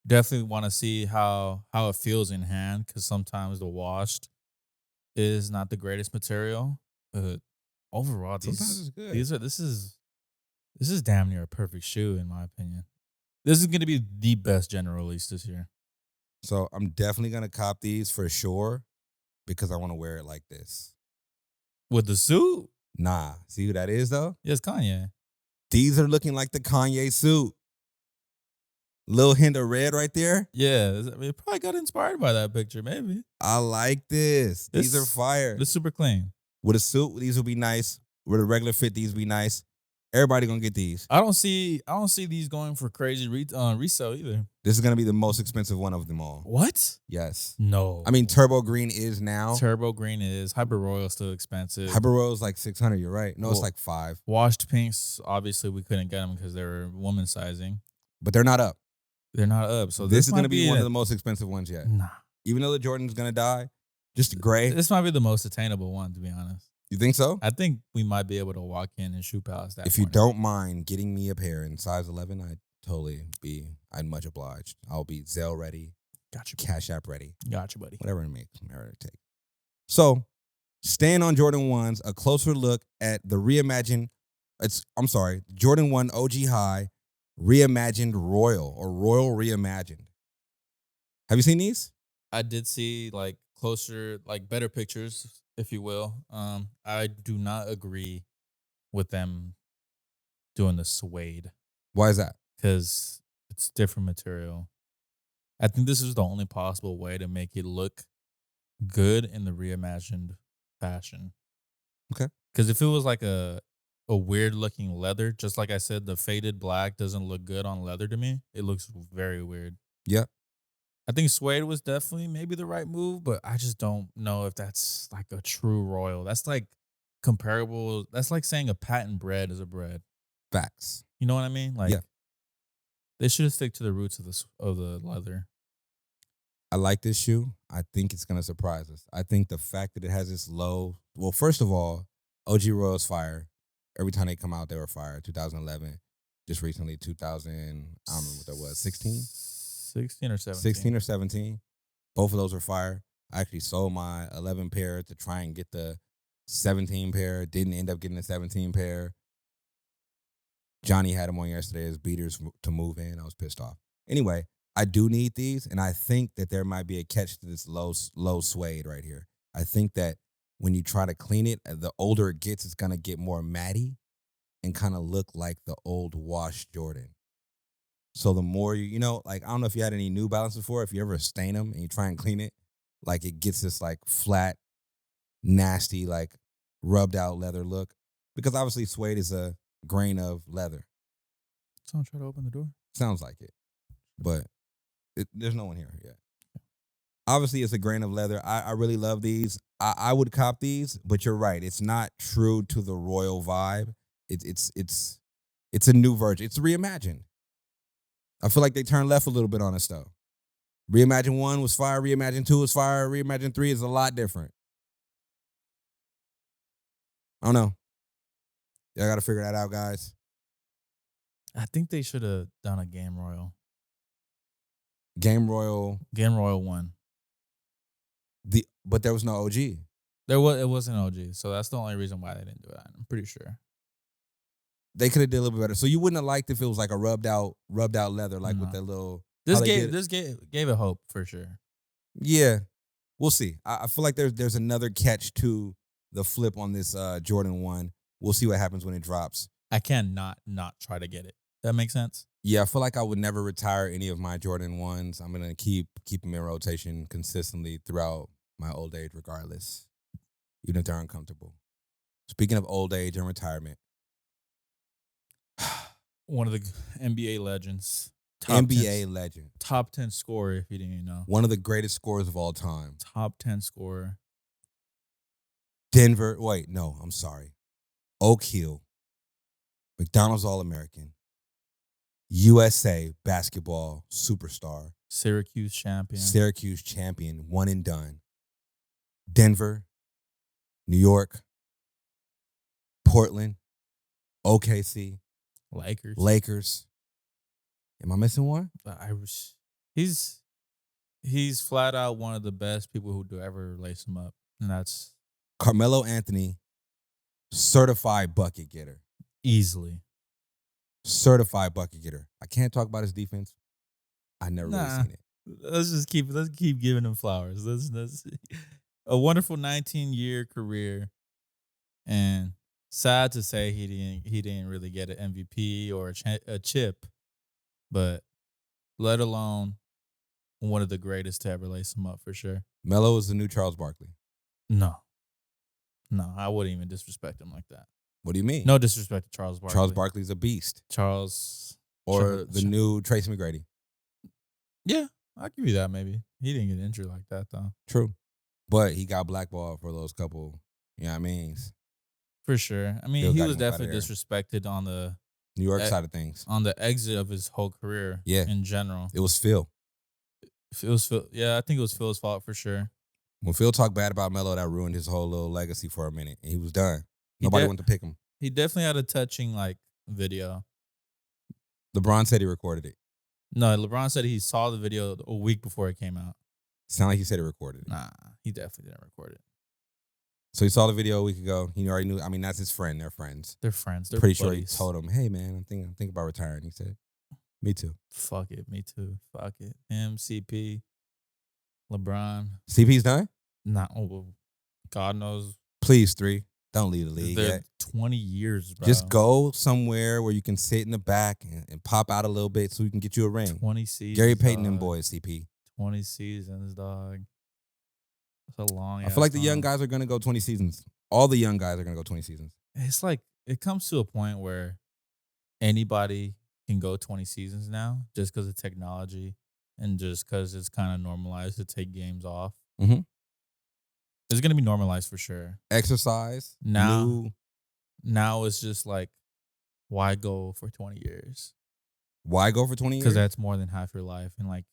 Definitely want to see how it feels in hand because sometimes the washed is not the greatest material. But overall, Sometimes it's good. this is damn near a perfect shoe in my opinion. This is going to be the best general release this year. So I'm definitely going to cop these for sure because I want to wear it like this. With the suit, Nah. See who that is, though? yes, Kanye. These are looking like the Kanye suit. Little hint of red right there. Yeah, I mean, it probably got inspired by that picture. Maybe I like this. These are This- fire. it's super clean. With a suit, these will be nice. With a regular fit, these will be nice. Everybody going to get these. I don't see these going for crazy resale either. This is going to be the most expensive one of them all. What? Yes. No. I mean, Turbo Green is now. Turbo Green is. Hyper Royal still expensive. Hyper Rose like 600. You're right. No, it's Well- like 5. Washed pinks, obviously we couldn't get them because they were woman sizing. But they're not up. They're not up. So this is might going to be one a- of the most expensive ones yet. Nah. Even though the Jordan's going to die, just gray. This might be the most attainable one, to be honest. You think so? I think we might be able to walk in and shoe palace that. If you morning. don't mind getting me a pair in size 11, I'd much obliged. I'll be Zelle ready, got you, Cash App ready, buddy. whatever it makes it take. So, staying on Jordan 1s, a closer look at the reimagined, Jordan 1 OG High reimagined Royal or Royal reimagined. Have you seen these? I did see like closer, like better pictures, if you will. I do not agree with them doing the suede Why is that? because it's different material. I think this is the only possible way to make it look good in the reimagined fashion. Okay. Because if it was like a weird looking leather, just like I said, the faded black doesn't look good on leather to me. It looks very weird. Yeah. I think suede was definitely maybe the right move, but I just don't know if that's like a true royal. That's like comparable. That's like saying a patent bread is a bread. Facts. You know what I mean? Like, Yeah. they should stick to the roots of the leather. I like this shoe. I think it's going to surprise us. I think the fact that it has this low, well, first of all, OG Royal's fire. Every time they come out, they were fire. 2011, just recently 2000, I don't remember what that was, 16? 16 or 17. 16 or 17. Both of those were fire. I actually sold my 11 pair to try and get the 17 pair. Didn't end up getting the 17 pair. Johnny had them on yesterday as beaters to move in. I was pissed off. Anyway, I do need these, and I think that there might be a catch to this low suede right here. I think that when you try to clean it, the older it gets, it's going to get more matty and kind of look like the old washed Jordan. So the more like, I don't know if you had any New Balance before, if you ever stain them and you try and clean it, like it gets this like flat, nasty, like rubbed out leather look. Because obviously suede is a grain of leather. Someone try to open the door. Sounds like it. But there's no one here yet. Obviously, it's a grain of leather. I really love these. I would cop these, but you're right. It's not true to the royal vibe. It's It's a new version. It's reimagined. I feel like they turned left a little bit on us though. Reimagine 1 was fire. Reimagine 2 was fire. Reimagine 3 is a lot different. I don't know. Y'all got to figure that out, guys. I think they should have done a Game Royal. Game Royal. Game Royal 1. But there was no OG. It wasn't OG, so that's the only reason why they didn't do it. I'm pretty sure. They could have did a little bit better. So you wouldn't have liked if it was like a rubbed out leather, like with No. that little. This how they gave it hope for sure. Yeah, we'll see. I feel like there's another catch to the flip on this Jordan 1. We'll see what happens when it drops. I can't not try to get it. That makes sense? Yeah, I feel like I would never retire any of my Jordan 1s. I'm gonna keep them in rotation consistently throughout my old age, regardless, even if they're uncomfortable. Speaking of old age and retirement, One of the NBA legends. NBA legend, Top 10 scorer, if you didn't know. one of the greatest scorers of all time. Top 10 scorer. Denver. Wait, no, I'm sorry. Oak Hill, McDonald's All-American, USA basketball superstar, Syracuse champion. Syracuse champion, one and done. Denver, New York, Portland, OKC, Lakers. Am I missing one? He's flat out one of the best people who do ever lace him up, and that's Carmelo Anthony, certified bucket getter. easily. Certified bucket getter. I can't talk about his defense. I never really seen it. Let's keep giving him flowers. That's a wonderful 19-year career, and sad to say he didn't really get an MVP or a chip, but let alone one of the greatest to ever lace him up for sure. Melo is the new Charles Barkley. No, I wouldn't even disrespect him like that. What do you mean? No disrespect to Charles Barkley. Charles Barkley's a beast. Or the new Tracy McGrady. Yeah, I'll give you that maybe. He didn't get injured like that, though. True. But he got blackballed for those couple, you know what I mean? For sure. I mean, Still he got was him up outta definitely there. disrespected on the New York side of things. on the exit of his whole career. Yeah. In general. It was Phil. It was Phil. Yeah, I think it was Phil's fault for sure. When Phil talked bad about Melo, that ruined his whole little legacy for a minute. And he was done. Nobody wanted to pick him. He definitely had a touching video. LeBron said he recorded it. No, LeBron said he saw the video a week before it came out. Sound like he said he recorded it. Nah, he definitely didn't record it. So he saw the video a week ago. He already knew. I mean, that's his friend. They're friends. They're friends. They're Pretty buddies. sure he told him, "Hey, man, I'm thinking about retiring." He said, "Me too." Fuck it. Me too. Fuck it. Him, CP, LeBron. CP's done? Nah, well, God knows. Please, 3. Don't leave the league They're yet. 20 years, bro. Just go somewhere where you can sit in the back and pop out a little bit so we can get you a ring. 20 seasons. Gary Payton and dog. boys, CP. 20 seasons, dog. That's a long. I feel like the young time. guys are going to go 20 seasons. All the young guys are going to go 20 seasons. It's like it comes to a point where anybody can go 20 seasons now, just because of technology and just because it's kind of normalized to take games off. Mhm. It's gonna be normalized for sure. Exercise. Now it's just like, why go for 20 years? Why go for 20 years? Because that's more than half your life, and like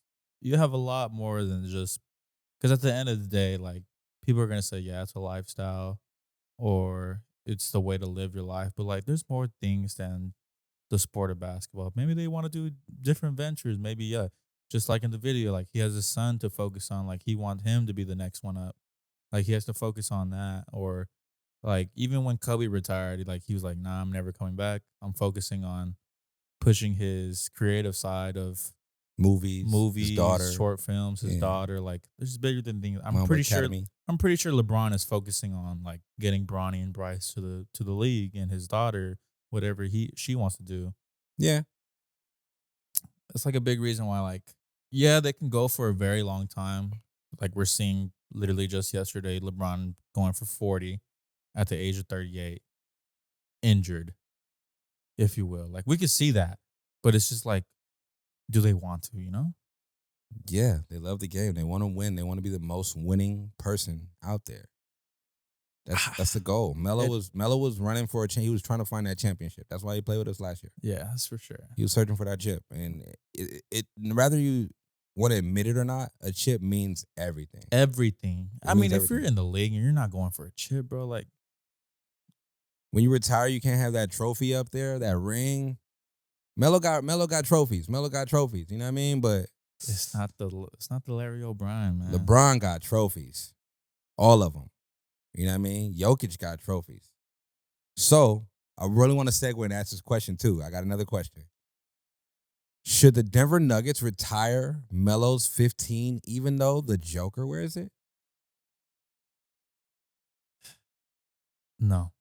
you have a lot more than just. Because at the end of the day, like people are gonna say, yeah, it's a lifestyle, or it's the way to live your life. But like, there's more things than the sport of basketball. Maybe they want to do different ventures. Maybe just like in the video, like he has a son to focus on. Like he wants him to be the next one up. Like he has to focus on that. Or like even when Kobe retired, he was like, nah, I'm never coming back. I'm focusing on pushing his creative side of movies, his daughter, short films, his Yeah. daughter. Like this is bigger than things. I'm Mamba pretty Academy. sure LeBron is focusing on like getting Bronny and Bryce to the league, and his daughter, whatever she wants to do. Yeah. It's like a big reason why, like, yeah, they can go for a very long time. Like we're seeing literally just yesterday, LeBron going for 40 at the age of 38, injured, if you will. Like we could see that, but it's just like, do they want to, you know? Yeah, they love the game. They want to win. They want to be the most winning person out there. That's the goal. Melo was running for a he was trying to find that championship. That's why he played with us last year. Yeah, that's for sure. He was searching for that chip, and it rather you want to admit it or not, a chip means everything. Everything. It I mean, means if you're everything. in the league and you're not going for a chip, bro, like When you retire, you can't have that trophy up there, that ring. Melo got trophies. Melo got trophies. You know what I mean? But it's not the Larry O'Brien, man. LeBron got trophies, all of them. You know what I mean? Jokic got trophies. So I really want to segue and ask this question too. I got another question. Should the Denver Nuggets retire Melo's 15 even though the Joker wears it? No.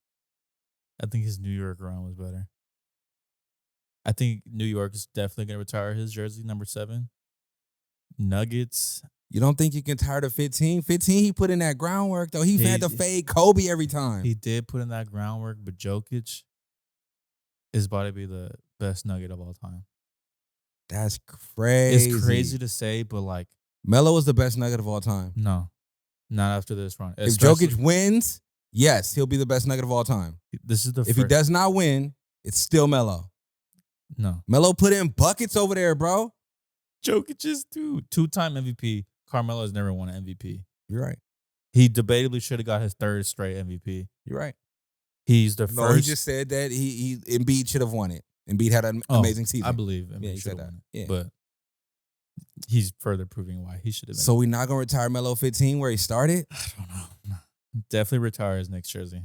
I think his New York run was better. I think New York is definitely going to retire his jersey, number 7. Nuggets. You don't think you can tire the 15? 15, he put in that groundwork, though. He had to fade Kobe every time. He did put in that groundwork, but Jokic is about to be the best Nugget of all time. That's crazy. It's crazy to say, but like Melo is the best Nugget of all time. no, not after this run. If Jokic wins, yes, he'll be the best Nugget of all time. This is the If he does not win, it's still Melo. No. Melo put in buckets over there, bro. Jokic is two-time MVP. Carmelo has never won an MVP. You're right. He debatably should have got his 3rd straight MVP. You're right. He's the No, first. he just said that Embiid should have won it. Embiid had an amazing season. I believe him. Yeah, he said that. Yeah. But he's further proving why he should have been. So we're not going to retire Melo 15 where he started? I don't know. No. Definitely retire his Knicks jersey.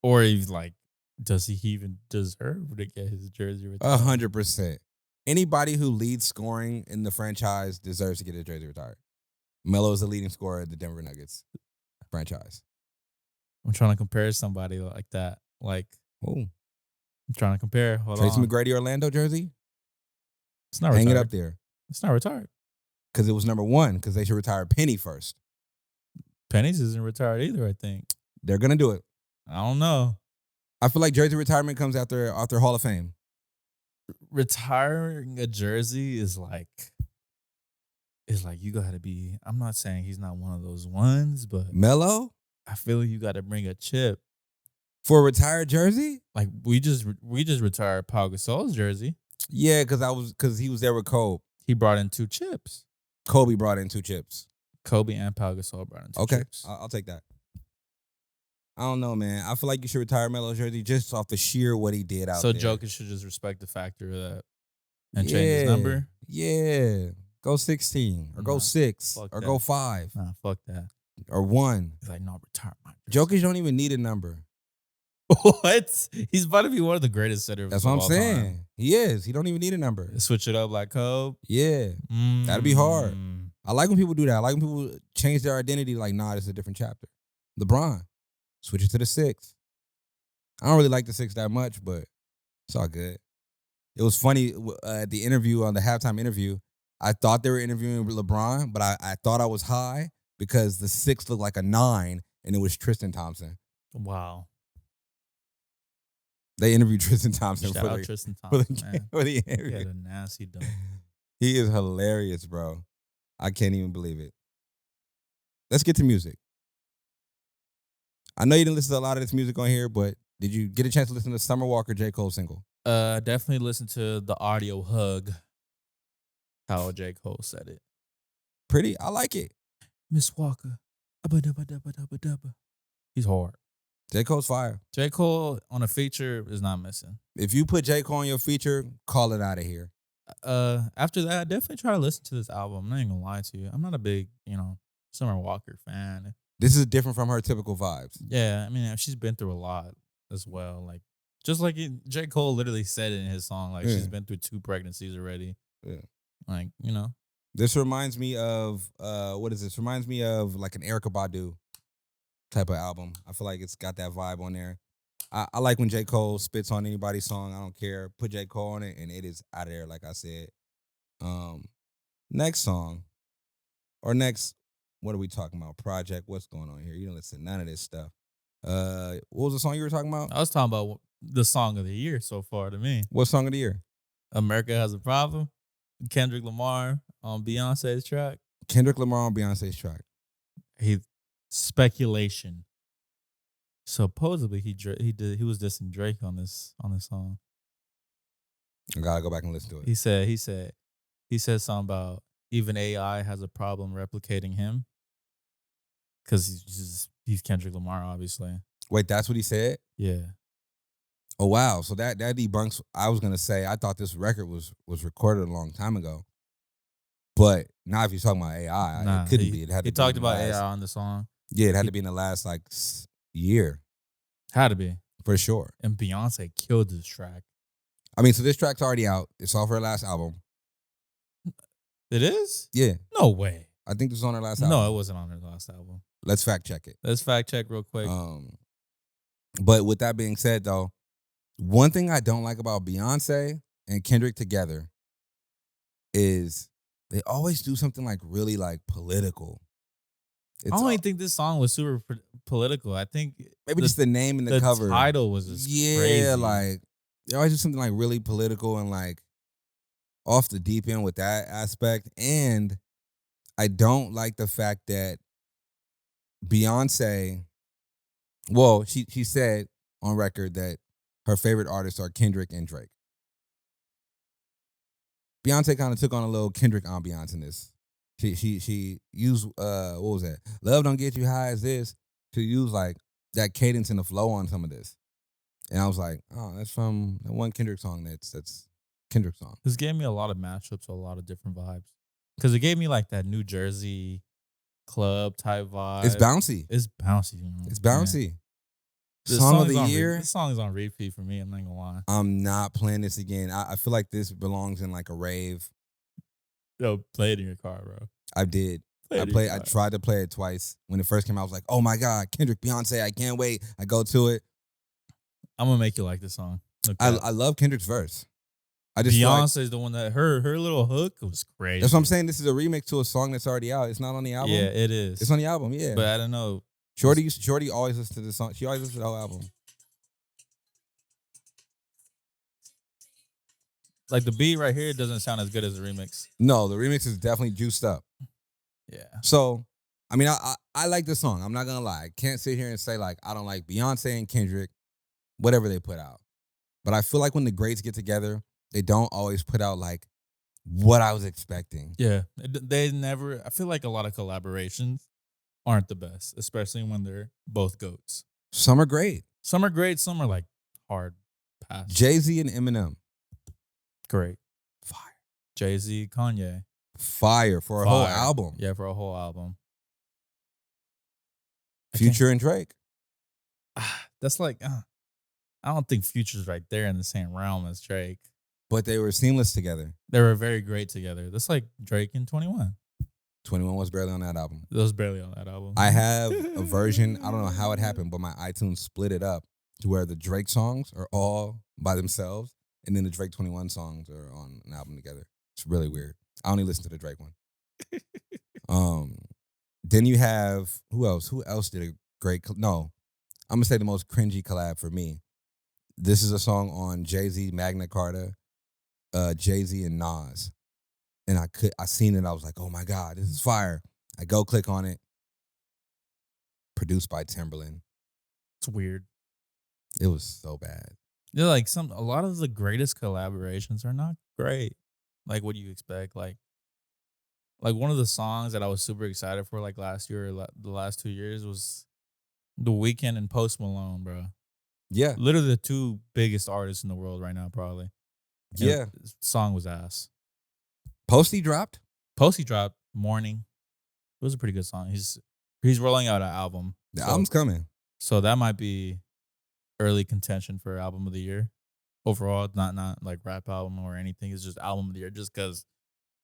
Or he's like, does he even deserve to get his jersey retired? 100%. Anybody who leads scoring in the franchise deserves to get his jersey retired. Melo is the leading scorer of the Denver Nuggets franchise. I'm trying to compare somebody like that. Like, Oh, I'm trying to compare. Hold Tracy on. McGrady Orlando jersey? It's not Hang retired. it up there. It's not retired. Because it was number 1, because they should retire Penny first. Pennies isn't retired either, I think. They're going to do it. I don't know. I feel like jersey retirement comes after Hall of Fame. Retiring a jersey is like you gotta be. I'm not saying he's not one of those ones, but Melo? I feel like you gotta bring a chip. For a retired jersey? Like we just retired Pau Gasol's jersey. Yeah, because he was there with Kobe. He brought in 2 chips. Kobe brought in 2 chips. Kobe and Pau Gasol brought in 2 Okay, chips. I'll take that. I don't know, man. I feel like you should retire Melo's jersey just off the sheer what he did out So there. Jokic should just respect the factor of that and change his number. Yeah. Go 16 or go Nah, 6 fuck or that. go 5 Nah, fuck that. or 1. He's like, no, retire my jersey. Jokic don't even need a number. What? He's about to be one of the greatest centers. That's what I'm of all saying. time. He is. He don't even need a number. Switch it up like Kobe. Yeah. That'd be hard. Mm. I like when people do that. I like when people change their identity like, nah, this is a different chapter. LeBron, switch it to the 6. I don't really like the 6 that much, but it's all good. It was funny at the interview, on the halftime interview, I thought they were interviewing LeBron, but I thought I was high because the 6 looked like a 9, and it was Tristan Thompson. Wow. They interviewed Tristan Thompson Shout for out the, Tristan for the, Thompson, man. for the He interview. had a nasty dunk. He is hilarious, bro. I can't even believe it. Let's get to music. I know you didn't listen to a lot of this music on here, but did you get a chance to listen to Summer Walker J. Cole single? Definitely listen to the audio hug. How J. Cole said it. Pretty. I like it. Miss Walker. Abba-dabba-dabba-dabba-dabba. He's hard. J. Cole's fire. J. Cole on a feature is not missing. If you put J. Cole on your feature, call it out of here. After that, I definitely try to listen to this album. I'm not even gonna lie to you. I'm not a big, Summer Walker fan. This is different from her typical vibes. Yeah, I mean, she's been through a lot as well. Like, just like J. Cole literally said it in his song, like, she's been through 2 pregnancies already. Yeah. Like, This reminds me of, what is this? Reminds me of like an Erykah Badu type of album. I feel like it's got that vibe on there. I like when J. Cole spits on anybody's song. I don't care. Put J. Cole on it, and it is out of there, like I said. Next song, or next, what are we talking about? Project, what's going on here? You don't listen to none of this stuff. What was the song you were talking about? I was talking about the song of the year so far to me. What song of the year? America Has a Problem. Kendrick Lamar on Beyonce's track. Kendrick Lamar on Beyonce's track. Speculation Supposedly he was dissing Drake on this song. I gotta go back and listen to it. He said something about even AI has a problem replicating him because he's Kendrick Lamar, obviously. Wait, that's what he said? Yeah. Oh wow. So that debunks. I was gonna say I thought this record was recorded a long time ago. But now if you're talking about AI, Nah, it couldn't be. It had to he be talked in the about last, AI on the song. Yeah, it had to be in the last like year. Had to be. For sure. And Beyonce killed this track. I mean, so this track's already out. It's off her last album. It is? Yeah. No way. I think this was on her last album. No, it wasn't on her last album. Let's fact check it. Let's fact check real quick. But with that being said, though, one thing I don't like about Beyonce and Kendrick together is they always do something like really like political. I don't even think this song was super political. I think maybe just the name and the cover. The title was just crazy. Like they always do something like really political and like off the deep end with that aspect. And I don't like the fact that Beyonce, well, she said on record that her favorite artists are Kendrick and Drake. Beyonce kind of took on a little Kendrick ambiance in this. She used what was that? Love Don't Get You High as this to use like that cadence and the flow on some of this. And I was like, oh, that's from the one Kendrick song that's Kendrick's song. This gave me a lot of mashups, a lot of different vibes. Because it gave me like that New Jersey club type vibe. It's bouncy. It's bouncy. You know? It's bouncy. Yeah. Song of the year. This song is on repeat for me. I'm not gonna lie. I'm not playing this again. I feel like this belongs in like a rave. Yo, play it in your car, bro. I did. I tried to play it twice. When it first came out, I was like, oh my God, Kendrick, Beyonce, I can't wait. I go to it. I'm gonna make you like this song. I love Kendrick's verse. I just Beyonce's the one that her little hook was crazy. That's what I'm saying. This is a remix to a song that's already out. It's not on the album. Yeah, it is. It's on the album, yeah. But I don't know. Shorty always listens to this song. She always listens to the whole album. Like the beat right here doesn't sound as good as the remix. No, the remix is definitely juiced up. Yeah. So, I mean, I like this song. I'm not gonna lie. I can't sit here and say like I don't like Beyonce and Kendrick, whatever they put out. But I feel like when the greats get together, they don't always put out like what I was expecting. Yeah. They never, I feel like a lot of collaborations aren't the best, especially when they're both GOATs. Some are great. Some are great, some are like hard pass. Jay-Z and Eminem. Great. Fire. Jay-Z, Kanye. Fire for a whole album. Yeah, for a whole album. Future and Drake. That's like, I don't think Future's right there in the same realm as Drake. But they were seamless together. They were very great together. That's like Drake and 21. 21 was barely on that album. It was barely on that album. I have a version, I don't know how it happened, but my iTunes split it up to where the Drake songs are all by themselves, and then the Drake 21 songs are on an album together. It's really weird. I only listen to the Drake one. Then you have, who else? Who else did a great, no, I'm going to say the most cringy collab for me. This is a song on Jay-Z, Magna Carta, Jay-Z, and Nas. And I seen it, I was like, oh my God, this is fire. I go click on it. Produced by Timberland. It's weird. It was so bad. Yeah, like a lot of the greatest collaborations are not great. Like what do you expect? Like one of the songs that I was super excited for like last year or the last 2 years was The Weeknd and Post Malone, bro. Yeah. Literally the two biggest artists in the world right now, probably. Yeah. The song was ass. Posty dropped? Posty dropped Morning. It was a pretty good song. He's rolling out an album. The album's coming. So that might be early contention for album of the year. Overall, not like rap album or anything. It's just album of the year just because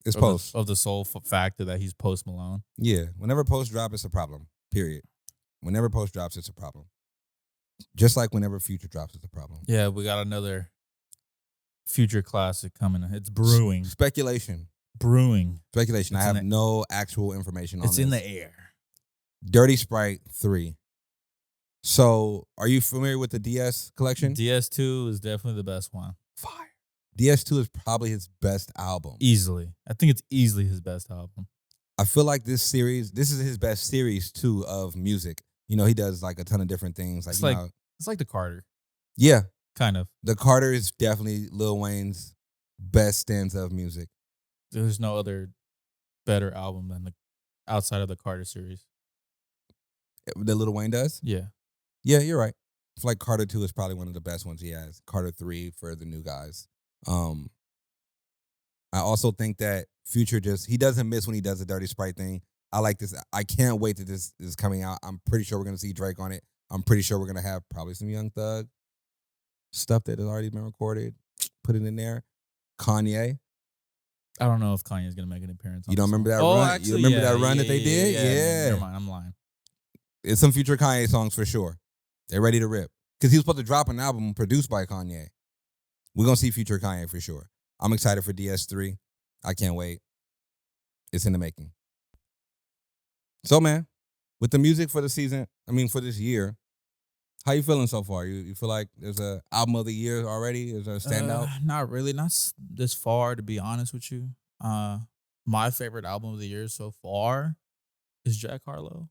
it's Post. Of the sole factor that he's Post Malone. Yeah. Whenever Post drops, it's a problem. Period. Whenever Post drops, it's a problem. Just like whenever Future drops, it's a problem. Yeah, we got another Future classic coming. It's brewing. Speculation. Speculation. I have no actual information on this. It's in the air. Dirty Sprite 3. So, are you familiar with the DS collection? DS2 is definitely the best one. Fire. DS2 is probably his best album. Easily. I think it's easily his best album. I feel like this is his best series, too, of music. You know, he does like a ton of different things. Like, It's you like know, it's like the Carter, yeah, kind of. the Carter is definitely Lil Wayne's best stanza of music. There's no other better album than the outside of the Carter series. That Lil Wayne does? Yeah. Yeah, you're right. I feel like Carter 2 is probably one of the best ones he has. Carter 3 for the new guys. I also think that Future he doesn't miss when he does the Dirty Sprite thing. I like this. I can't wait that this is coming out. I'm pretty sure we're going to see Drake on it. I'm pretty sure we're going to have probably some Young Thug stuff that has already been recorded. Put it in there. Kanye. I don't know if Kanye's gonna make an appearance. You don't remember that run? Actually, you remember that run that they did? Yeah. Never mind, I'm lying. It's some future Kanye songs for sure. They're ready to rip. Because he was supposed to drop an album produced by Kanye. We're going to see future Kanye for sure. I'm excited for DS3. I can't wait. It's in the making. So, man, with the music for the season, for this year, how you feeling so far? You feel like there's a album of the year already? Is there a standout? Not really. Not this far, to be honest with you. My favorite album of the year so far is Jack Harlow.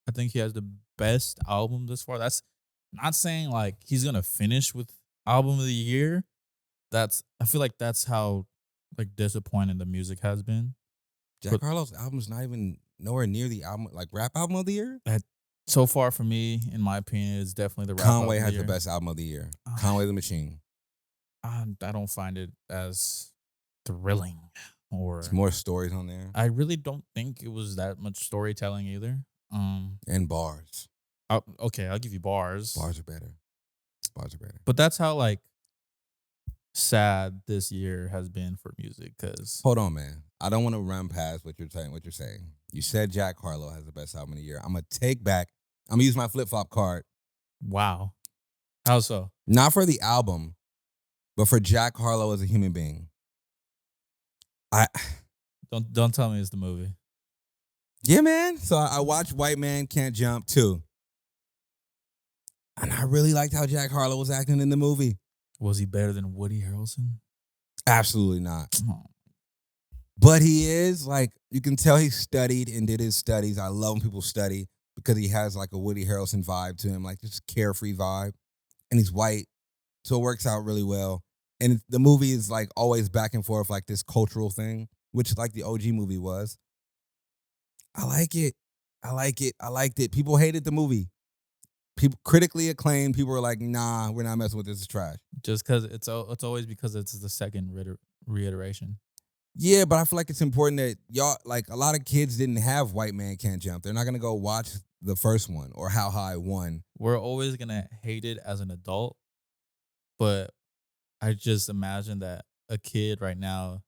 I think he has the best album this far. That's not saying like he's gonna finish with album of the year. I feel like that's how like disappointing the music has been. Jack Harlow's album's not even nowhere near the album, like rap album of the year. So far for me, in my opinion, is definitely the rap Conway album has of the year. best album of the year. Conway the Machine. I don't find it as thrilling, or There's more stories on there I really don't think it was that much storytelling either. and bars. Okay, I'll give you bars. Bars are better. Bars are better. But that's how like sad this year has been for music. Cause Hold on, man. I don't want to run past what you're saying. You said Jack Harlow has the best album of the year. I'm gonna take back. I'm gonna use my flip flop card. wow, how so? Not for the album, but for Jack Harlow as a human being. Don't tell me it's the movie. Yeah, man. So I watched White Man Can't Jump too. And I really liked how Jack Harlow was acting in the movie. Was he better than Woody Harrelson? Absolutely not. Oh, But he is, like, you can tell he studied and did his studies. I love when people study because he has like a Woody Harrelson vibe to him, like this carefree vibe. And he's white, so it works out really well. And the movie is like always back and forth, like this cultural thing, which like the OG movie was. I like it. I liked it. People hated the movie. People critically acclaimed. People were like, nah, we're not messing with this. It's trash. just because it's always because it's the second reiteration. Yeah, but I feel like it's important that y'all, like a lot of kids didn't have White Man Can't Jump. They're not going to go watch the first one or How High One. We're always gonna hate it as an adult, but I just imagine that a kid right now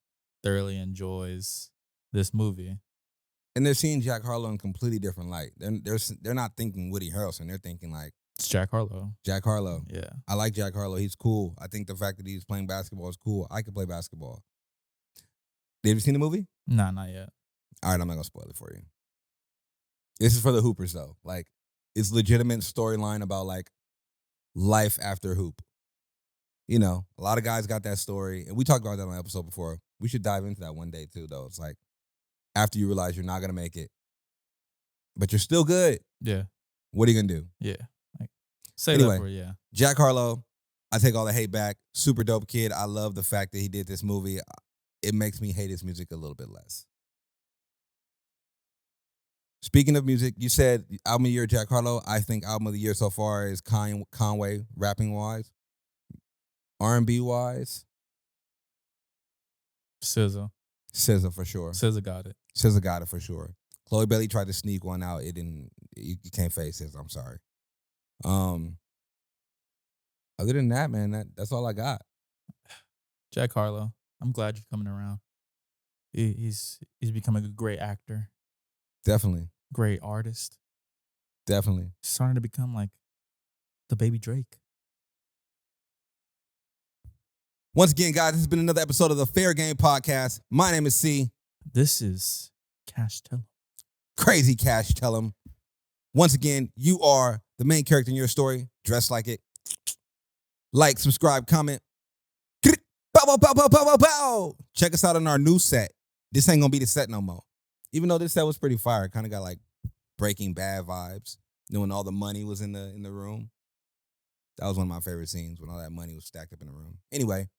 thoroughly enjoys this movie. And they're seeing Jack Harlow in a completely different light. They're not thinking Woody Harrelson. They're thinking like It's Jack Harlow. Jack Harlow. Yeah. I like Jack Harlow. He's cool. I think the fact that he's playing basketball is cool. I could play basketball. Have you seen the movie? Nah, not yet. All right, I'm not going to spoil it for you. This is for the Hoopers, though. Like, it's legitimate storyline about, like, life after hoop. You know, a lot of guys got that story. And we talked about that on an episode before. We should dive into that one day, too, though. It's like, after you realize you're not going to make it, but you're still good, Yeah. what are you going to do? Yeah. Like, say Anyway. that for yeah. Jack Harlow, I take all the hate back. Super dope kid. I love the fact that he did this movie. It makes me hate his music a little bit less. Speaking of music, you said album of the year, Jack Harlow. I think album of the year so far is Conway, rapping wise, R&B wise, SZA. SZA for sure. SZA got it. SZA got it for sure. Chloe Bailey tried to sneak one out. It didn't. You can't face SZA. I'm sorry. Other than that, man, that's all I got. Jack Harlow. I'm glad you're coming around. He's becoming a great actor, Definitely, great artist. definitely. He's starting to become like the baby Drake. Once again, guys, this has been another episode of the Fair Game Podcast. My name is C. This is Cash Tell. Crazy Cash Tell 'em. Once again, you are the main character in your story. Dress like it. Like, subscribe, comment. Bow, bow, bow, bow, bow, bow, bow. Check us out on our new set. This ain't gonna be the set no more. Even though this set was pretty fire, kind of got like Breaking Bad vibes. When all the money was in the room. That was one of my favorite scenes when all that money was stacked up in the room. Anyway,